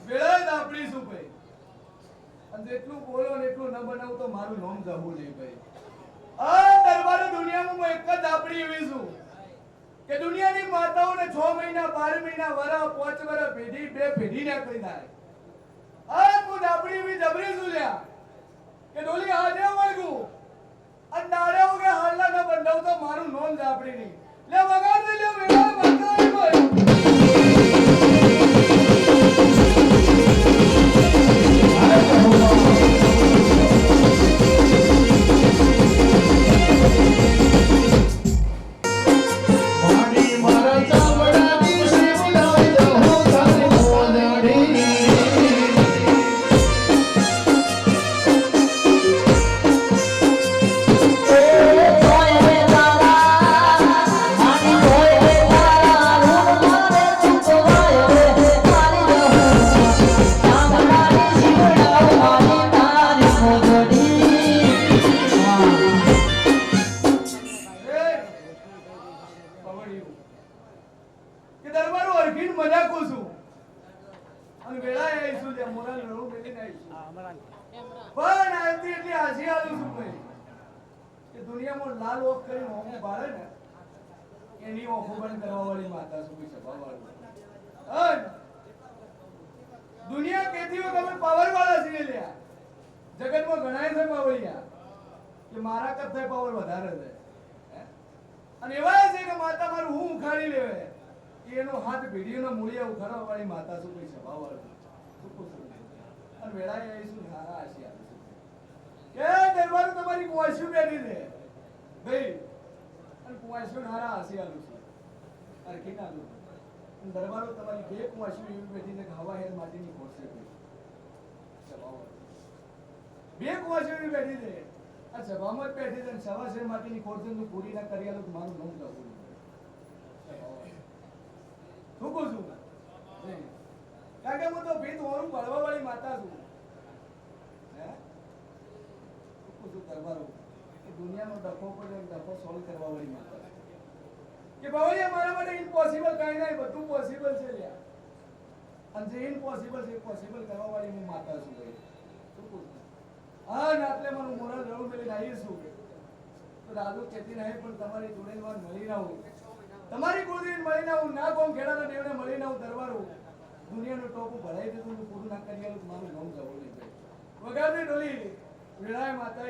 વેળાએ દાપડી છું ભાઈ. અને જેટલું બોલો ને એટલું ન બનાવું તો મારું નામ જવું નહીં ભાઈ. આ દરબારો દુનિયામાં હું એક જ દાપડી એવી છું કે દુનિયાની માતાઓને 6 મહિના 12 મહિના વરા 5 વરા પેઢી બે પેઢી ને કરી નાય. આ હું દાપડી એવી જબરી છું લ્યા કે ડોલી આજે વળગું અને દાડે ઉગે હાલના ન બંધાવ તો મારું નામ દાપડી નહીં. લે વગાડ દે લે વેળાએ માતા આવી ભાઈ. મારી મારા ચામડાની શિવલાઈ જહો તારી મોજડી કે દરબારો અરખીન મજા કો છું અને વેળાએ આવીશું લે મોરાલ રણું મેલીને આવીશું. પણ આવતી એટલી હાસી આલું છું ભાઈ કે દુનિયામાં લાલ ઓખ કરીને હોમું બાળે ને એની ઓખો બંધ કરવા વાળી માતા છું કોઈ સભા વાળું. અન દુનિયા કેતી હોય તમે પાવર વાળા છીએ લ્યા. જગતમાં ઘણાય છે પાવરિયા કે મારા કરતા પાવર વધારે છે. અને એવા છે કે માતા મારું હું ઉખાડી લેવે એનો હાથ ભીડીનો મૂળિયા ઉખાડવા વાળી માતા શું કોઈ સભા વાળું અને વેળાએ આવીશું સારા આશી આપીશું કે દરબાર તમારી કુવાસ્યું બેઠી છે ભાઈ અને કુવાસ્યું સારા આશી આલું છું અરખી ના આલું દરબારો તમારી બે કુવાસ્યું એવી બેઠી છે હવા હેર માટીની ખોરશે બે કુવાસ્યું એવી બેઠી છે આ સભામાં જ બેઠી છે સવા શેર માટીની ખોરશે તું પૂરી ના કરી આલું તો મારું નામ જવું શું કહું છું કારણ કે હું તો ભીત હોરું પડવા વાળી માતા છું. હે શું કહું છું દરબારો કે દુનિયાનો ડખો પડે ડખો સોલ્વ કરવા વાળી માતા છે કે બાવળિયા મારા માટે ઇમ્પોસિબલ કાંઈ નહીં બધું પોસિબલ છે લ્યા. અને જે ઇમ્પોસિબલ છે પોસિબલ કરવા વાળી હું માતા છું ભાઈ. શું કહું છું હા ને આટલે મારું મોરલ રળું પેલી લાવીશું તો દાદુ કહેતી નહીં પણ તમારી જોડે વાર મળી રહું તમારી કુળદેવી મળીને હું ના કોમ ખેડાના દેવને મળીને હું દરબારું દુનિયાનું ટોપું ભરાઈ દીધું હું પૂરું ના કરી આલું મારું નામ જવું નહીં વગાડની ડોલી વેળાએ માતા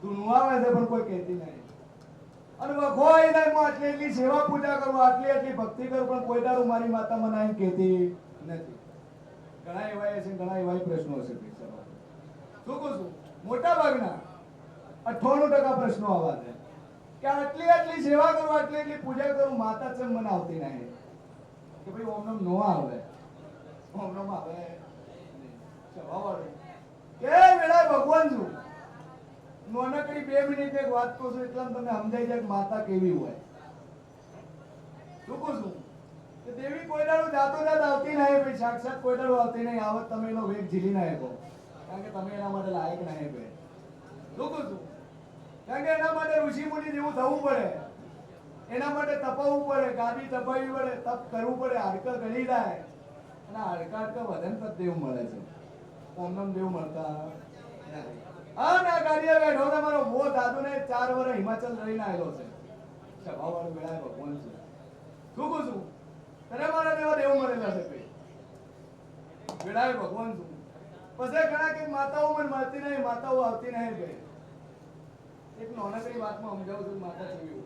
ધૂણવા આવે છે પણ કોઈ કહેતી નહીં. અને વખોઈ નહીં હું આટલી એટલી સેવા પૂજા કરું, આટલી એટલી ભક્તિ કરું, પણ કોઈ દાડો મારી માતા મને આવીને કહેતી નથી. ઘણા એવા છે, ઘણા એવા પ્રશ્નો હશે ભાઈ સવારે. શું કહું છું? મોટા ભાગના 98% પ્રશ્નો આવા છે કે આટલી આટલી સેવા કરું, આટલી એટલી પૂજા કરું, માતા ચમ મને આવતી નહીં. કે ભાઈ ઓમ નામ નો આવે, ઓમ નામ આવે સ્વભાવવાળું કે વેળા ભગવાન છું. નાનકડી 2 મિનિટ એક વાત કહું છું એટલે તમને સમજાઈ જાય કે માતા કેવી હોય. શું કહું છું? કે દેવી કોઈ દાડો જાતો જાત આવતી નહીં ભાઈ, સાક્ષાત કોઈ દાડો આવતી નહીં. આવત તમે એનો વેગ ઝીલી ના શકો, કારણ કે તમે એના માટે લાયક નહીં ભાઈ. શું કહું છું? કારણ કે એના માટે ઋષિ મુનિ જેવું થવું પડે, એના માટે તપવું પડે, ગાદી તપાવવી પડે, તપ કરવું પડે, હાડકા ગળી જાય. અને હાડકા વધન પર દેવ મળે છે, ઓમનમ દેવ મળતા નથી. હા ના ગાડીએ બેઠો ને મારો મો દાદુ ને 4 વર્ષ હિમાચલ રહીને આવેલો છે. સ્વભાવવાળો વેળાએ ભગવાન છે. શું કહું છું? તને મારા દેવા દેવ મળેલા છે ભાઈ, વેળાએ ભગવાન છું. પછી ઘણા કે માતાઓ મને મળતી નહીં, માતાઓ આવતી નહીં ભાઈ. એક નાનકડી વાતમાં સમજાવું છું માતા જેવી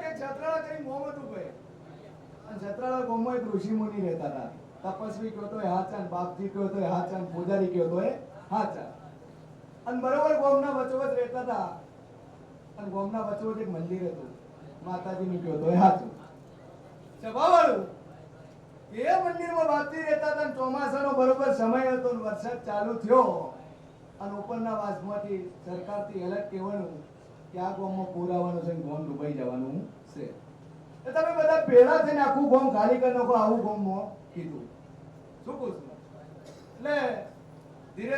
કે છત્રાળા કઈ ગોમ હતું ભાઈ, અને છત્રાળા ગોમમાં એક ઋષિ મુનિ રહેતા હતા. તપસ્વી કયો તો હાચા, બાપજી કયો તો હાચા, પૂજારી કયો તો હાચા. અને બરોબર ગોમના વચોવચ રહેતા હતા. અને ગોમના વચોવચ એક મંદિર હતું, માતાજીનું કયો તો હાચું. સ્વભાવવાળું એ મંદિરમાં બાપજી રહેતા હતા. ચોમાસાનો બરોબર સમય હતો, વરસાદ ચાલુ થયો અને ઉપરના વાસમાંથી સરકારથી એલર્ટ કહેવાનું કે આ ગામમાં પૂર આવવાનું છે, ગામ ડૂબાઈ જવાનું છે. તો તમે બધા ભેળા થઈને આખું ગામ ખાલી કરી નાખો, આવું ગામમાં કીધું. શું કહું છું? એટલે ધીરે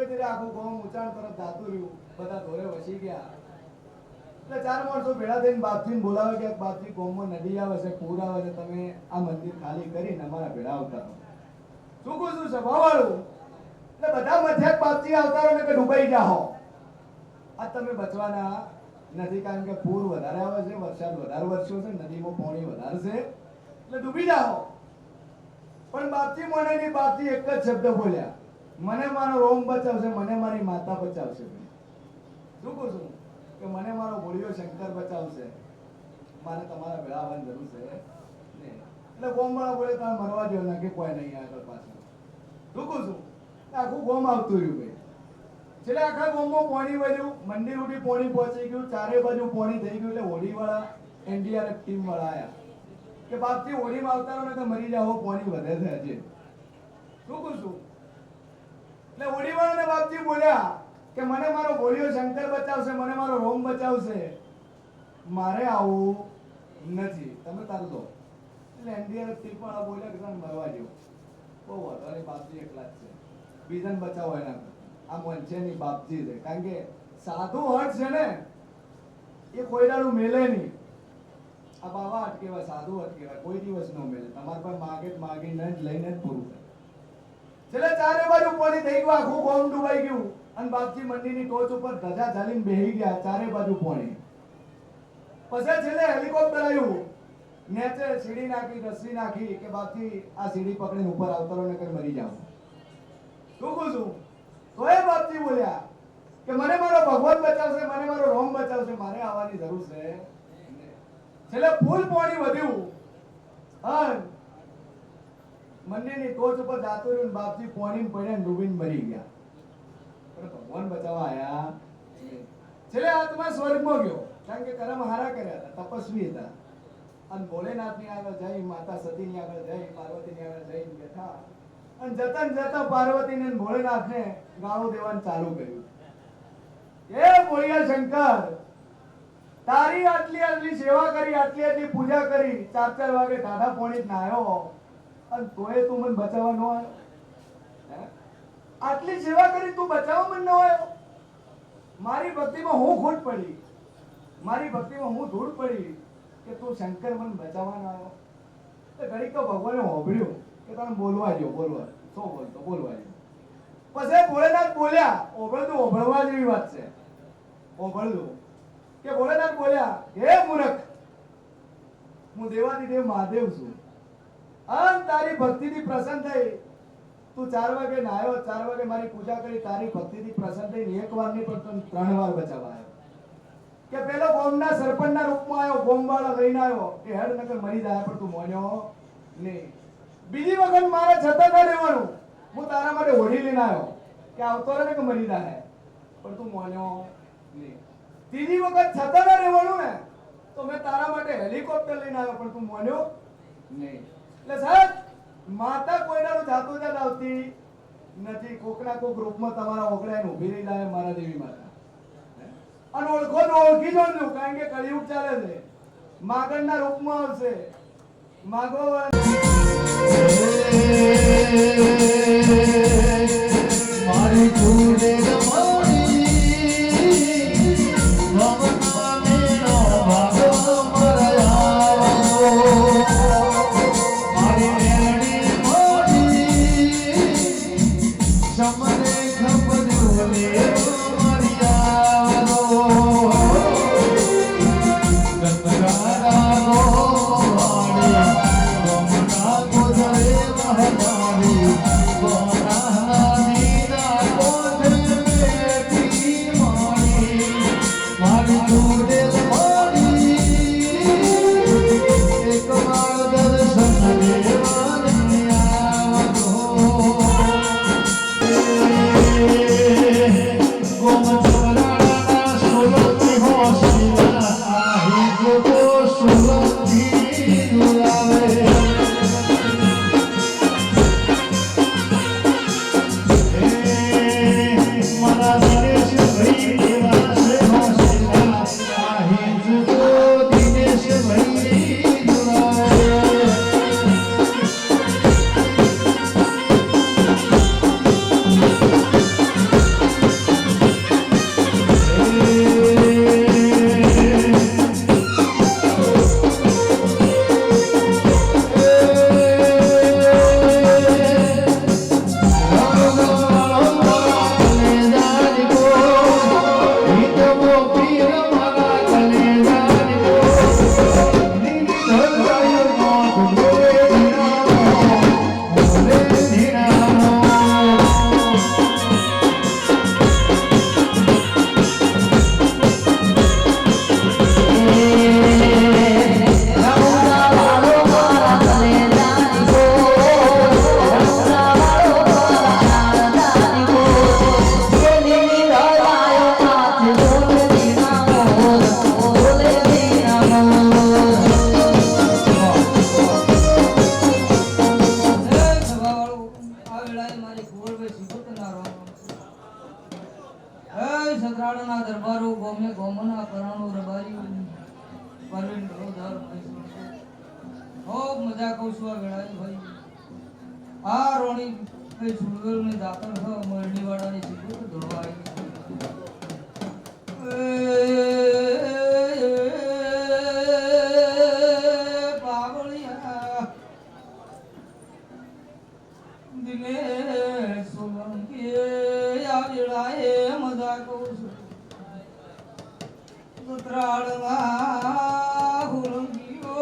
ધીરે આખું ગામ ઊંચાણ તરફ જાતું રહ્યું. બધા ધોરે વસી ગયા. એટલે 4 માણસો ભેળા થઈને બાપજીને બોલાવે કે બાપજી ગામમાં નદી આવે છે, પૂર આવે છે, તમે આ મંદિર ખાલી કરીને અમારા ભેળા આવતા રહો. શું કહું છું? સ્વભાવવાળું એટલે બધા મથ્યા બાપજી આવતા રહો ને કે ડૂબાઈ જાઓ. આ તમે બચવાના નથી, કારણ કે પૂર વધારે આવે છે, વરસાદ વધારે વરસ્યો છે, નદીમાં પાણી વધારે છે, એટલે ડૂબી જાઓ. પણ બાપજી મને નહીં, બાપજી એક જ શબ્દ બોલ્યા, મને મારો રોમ બચાવશે, મને મારી માતા બચાવશે. શું કહું છું? કે મને મારો ભોળિયો શંકર બચાવશે, મારે તમારા ભેળા આવવાની જરૂર છે નહીં. એટલે ગોમવાળા બોલે તમે મરવા જો ના, કે કોઈ નહીં આગળ પાછળ. શું કહું છું? આખું ગોમ આવતું રહ્યું ભાઈ. છેલ્લે આખા ગામમાં પાણી વધ્યું, મંદિર ઉઠી પાણી પહોંચી ગયું, ચારે બાજુ પાણી થઈ ગયું. એટલે હોળીવાળા NDRF ટીમ વાળા આયા કે બાપજી હોળીમાં આવતા રહો ને કે મરી જાઓ, પાણી વધે છે હજી. શું કહું છું? એટલે હોળીવાળાને બાપજી બોલ્યા કે મને મારો ભોળિયો શંકર બચાવશે, મને મારો રોમ બચાવશે, મારે આવું નથી, તમે તારું દો. એટલે NDRF ટીમ વાળા બોલ્યા કે તમે મરવા જેવું, બહુ વધારે બાપજી એકલા જ છે, બીજાને બચાવો એના. આ મનસેની બાપજી છે, કારણ કે સાધુ હટ છે ને એ કોઈ દાડું મેલે નહીં. આ બાવા અટકેવા, સાધુ અટકેવા, કોઈ દિવસ ન મેલે. તમારા પાસે માગીને જ લઈને જ પૂરું કરે. છેલ્લે ચારે બાજુ પાણી થઈ ગયું, આખું ગામ ડૂબાઈ ગયું. અને બાપજી મંદિરની ટોચ ઉપર ધજા ઝાલીને બેહી ગયા, ચારે બાજુ પાણી. પછી છેલ્લે હેલિકોપ્ટર આવ્યું, નેચે સીડી નાખી, રસ્સી નાખી કે બાપજી આ સીડી પકડીને ઉપર આવતા રહો ને કે મરી જાઓ. શું કહું છું? તો એ બાપજી બોલ્યા કે મને મારો ભગવાન બચાવશે, મને મારો રોમ બચાવશે, મારે આવવાની જરૂર છે. છેલ્લે ફૂલ પાણી વધ્યું અને મંદિરની ટોચ ઉપર જાતું રહ્યું. બાપજી પાણીમાં પડ્યા, ડૂબીને મરી ગયા. પણ ભગવાન બચાવવા આયા. છેલ્લે આત્મા સ્વર્ગમાં ગયો, કારણ કે કર્મ હારા કર્યા હતા, તપસ્વી હતા. અને ભોલેનાથની આગળ જઈ, માતા સતીની આગળ જઈ, પાર્વતીની આગળ જઈને બેઠા. અને જતા પાર્વતીને ભોલેનાથને ગાળો દેવાનું ચાલુ કર્યું. એ ભોળિયા શંકર, તારી આટલી આટલી સેવા કરી, આટલી આટલી પૂજા કરી, 4 વાગે ટાઢા પાણી નાયો, અને તોય તું મને બચાવવા ન આવ્યો? આટલી સેવા કરી તું બચાવવા મને ન આવ્યો? મારી ભક્તિમાં હું ખોટ પડી, મારી ભક્તિમાં હું ધૂળ પડી કે તું શંકર મને બચાવવા ન આવ્યો? તો ઘડીક તો ભગવાને હોભળ્યું કે તમે બોલવા જો, બોલવા શું બોલતો, બોલવા જો. પછી ભોળેનાથ બોલ્યા, ઓભળતું ઓભળવા જેવી વાત છે, ઓભળતું કે ભોળેનાથ બોલ્યા, હે મૂર્ખ, હું દેવાધિદેવ મહાદેવ છું, અને તારી ભક્તિથી પ્રસન્ન થઈ તું 4 વાગે નાયો, 4 વાગે મારી પૂજા કરી, તારી ભક્તિથી પ્રસન્ન થઈને એક વાર નહીં પણ તને 3 વાર બચાવવા આવ્યો. કે પેલો ગોમના સરપંચના રૂપમાં આવ્યો, ગોમવાળા લઈને આવ્યો કે હેડ નકર મરી જાય, પણ તું મોન્યો નહીં. બીજી વખત મારે છતાં ના રહેવાનું, હું તારા માટે હોડી લઈને આવ્યો કે આવતો રહે ને કે મરી જાય, પણ તું મોન્યો નહીં. ત્રીજી વખત છતાં ના રહેવાનું ને તો મેં તારા માટે હેલિકોપ્ટર લઈને આવ્યો, પણ તું મોન્યો નહીં. એટલે સાહેબ, માતા કોઈનાનું જાતું જાત આવતી નથી. કોકના કોક રૂપમાં તમારા ઓગળાઈને ઊભી રહી જાય મારા દેવી માતા. અને ઓળખો તો ઓળખી જોડજો, કારણ કે કળિયુગ ચાલે છે. માગણના રૂપમાં આવશે. માગો મારી છૂટે રમાડી ભવના મેળો ભાગો મરાવો મારી મેળડી મોડી સમરે ખબર લે મારી આવો ગંગારા ગોવાડી ગોમના ગોજરે મહદારી ગોરા દીના ગોજરે બેટી મારી મારી જોડે મારી એક વાર દર્શન દેવાની આવજો ગોમ ચોરાના સોલંકી હોશિયા આહી ગોતો સોલંકી દુલાવે મારા દિનેશ ભાઈ એવા છે હોશિયા આહી ગોતો દિનેશ ભાઈ દુલાવે સતરાડાના દરબારો ગોમે ગોમના પરાણો રબારી પરવીન રોધાર ખૂબ મજા કહું છું આ વેળાએ ભાઈ. આ રોણી કઈ સુરવેલ ને દાતર હ મરડી વાળાની સિકુત ધોવાઈ પાવળિયા દિનેશ સોલંકી આ વેળાએ મજા કહું છું. સતરાળના હુલંગીઓ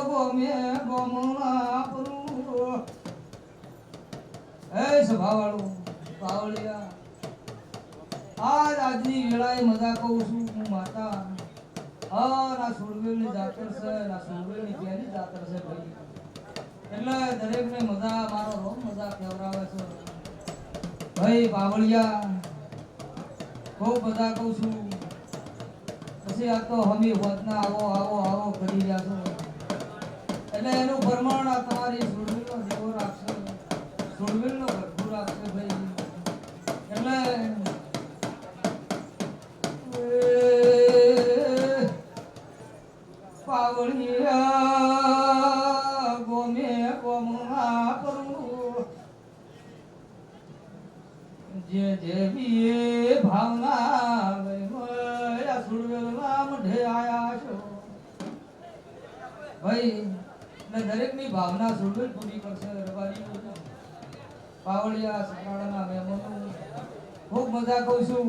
ગોમે ગોમના પરું હે સભાવાળું પાવળિયા આજની વેળાએ મજા કહું છું. હું માતા ના સુરવેલની જાતર છે, ના સુરવેલની બેની જાતર છે ભાઈ. એટલે દરેકને મજા મારો રોમ મજા કેવરાવે છે ભાઈ પાવળિયા. ખૂબ મજા કહું છું. પછી આ તો હમી હોતના આવો આવો આવો કરી રહ્યા છો, એટલે એનું પ્રમાણ આ તમારી સુરવીરનો જેવો રાખશે, સુરવીરનો ભરપૂર રાખશે ભાઈ. એટલે પાવળિયા ગોમે ગોમના પરું જે જેવી ભાવના ભાઈ ને દરેકની ભાવના સુરવીર પૂરી કરશે રબારી. પાવળિયા સતરાડાના મહેમાનો ખૂબ મજા કહું છું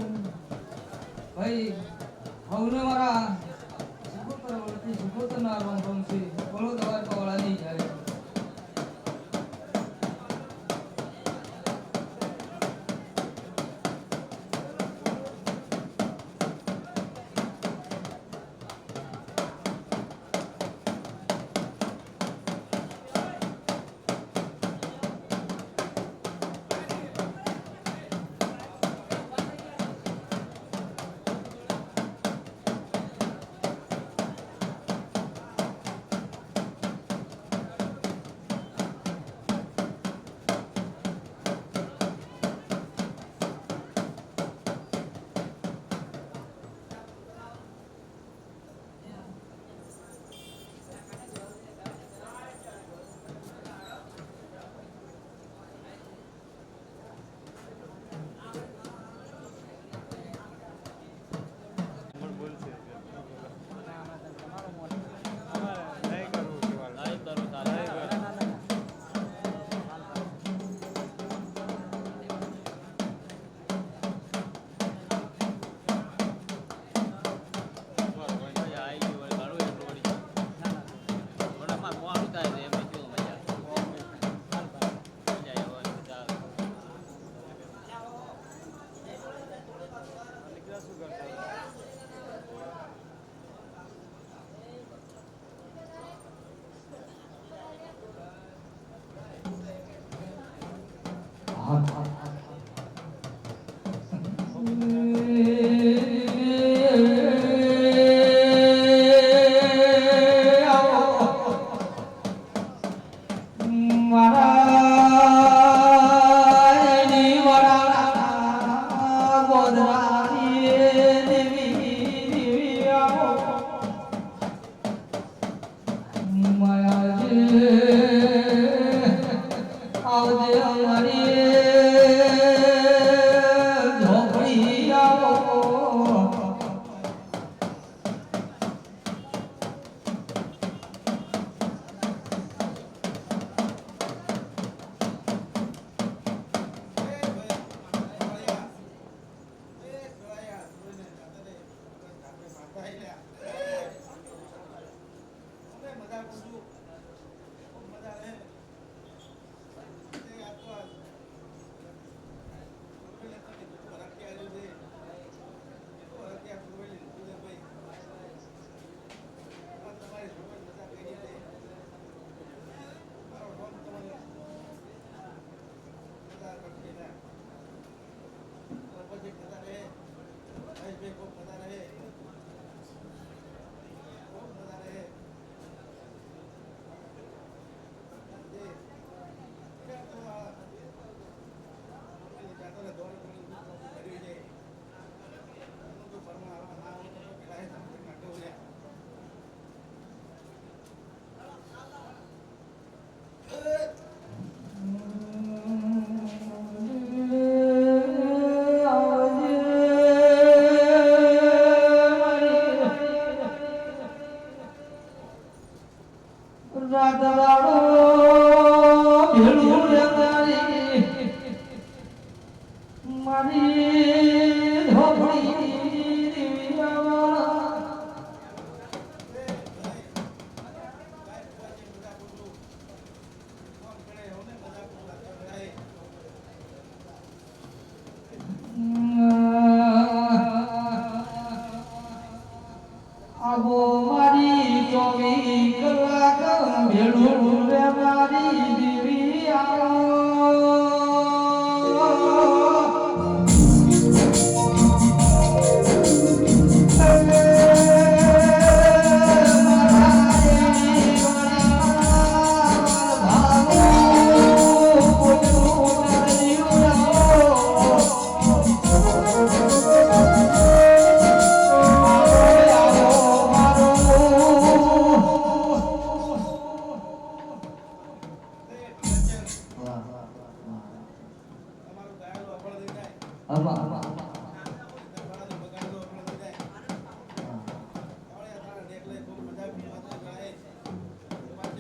ભાઈ. હવને મારા સુગોતર વળતી સુગોતરના રોમ રોમ છે બોલો દવા વાળા નહીં જાય. આવજે અમારી ઝોપડી આવો આવો મારી 24 કલાક ભેળું રે મારી દેવી આવો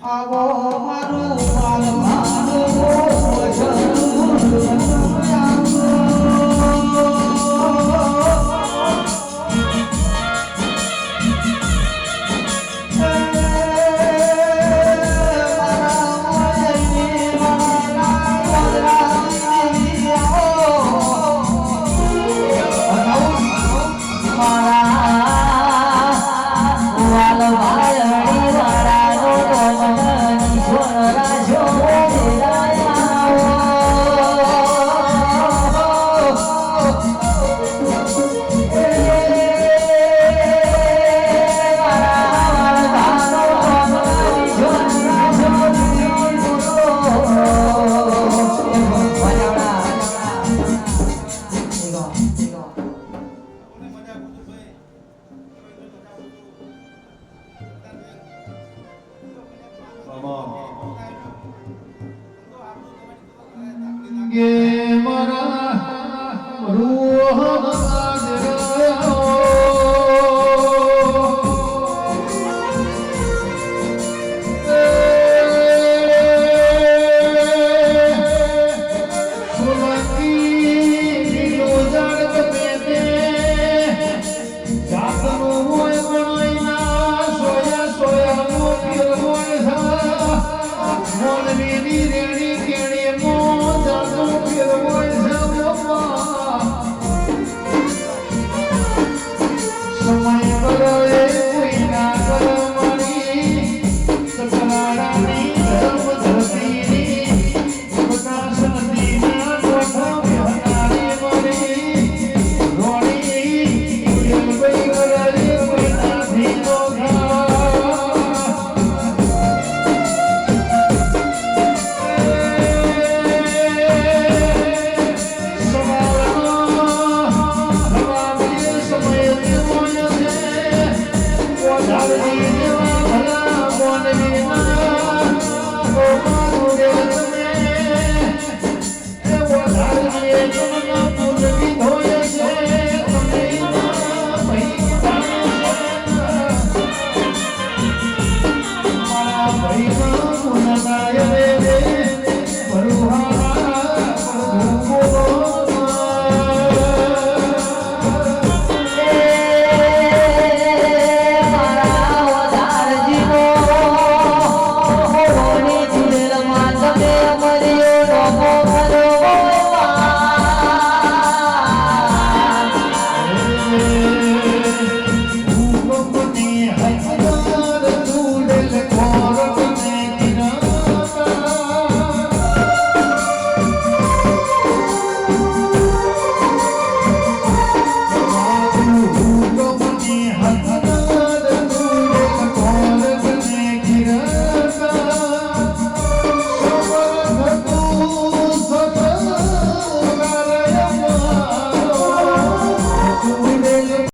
આવો મારું મારું આવતી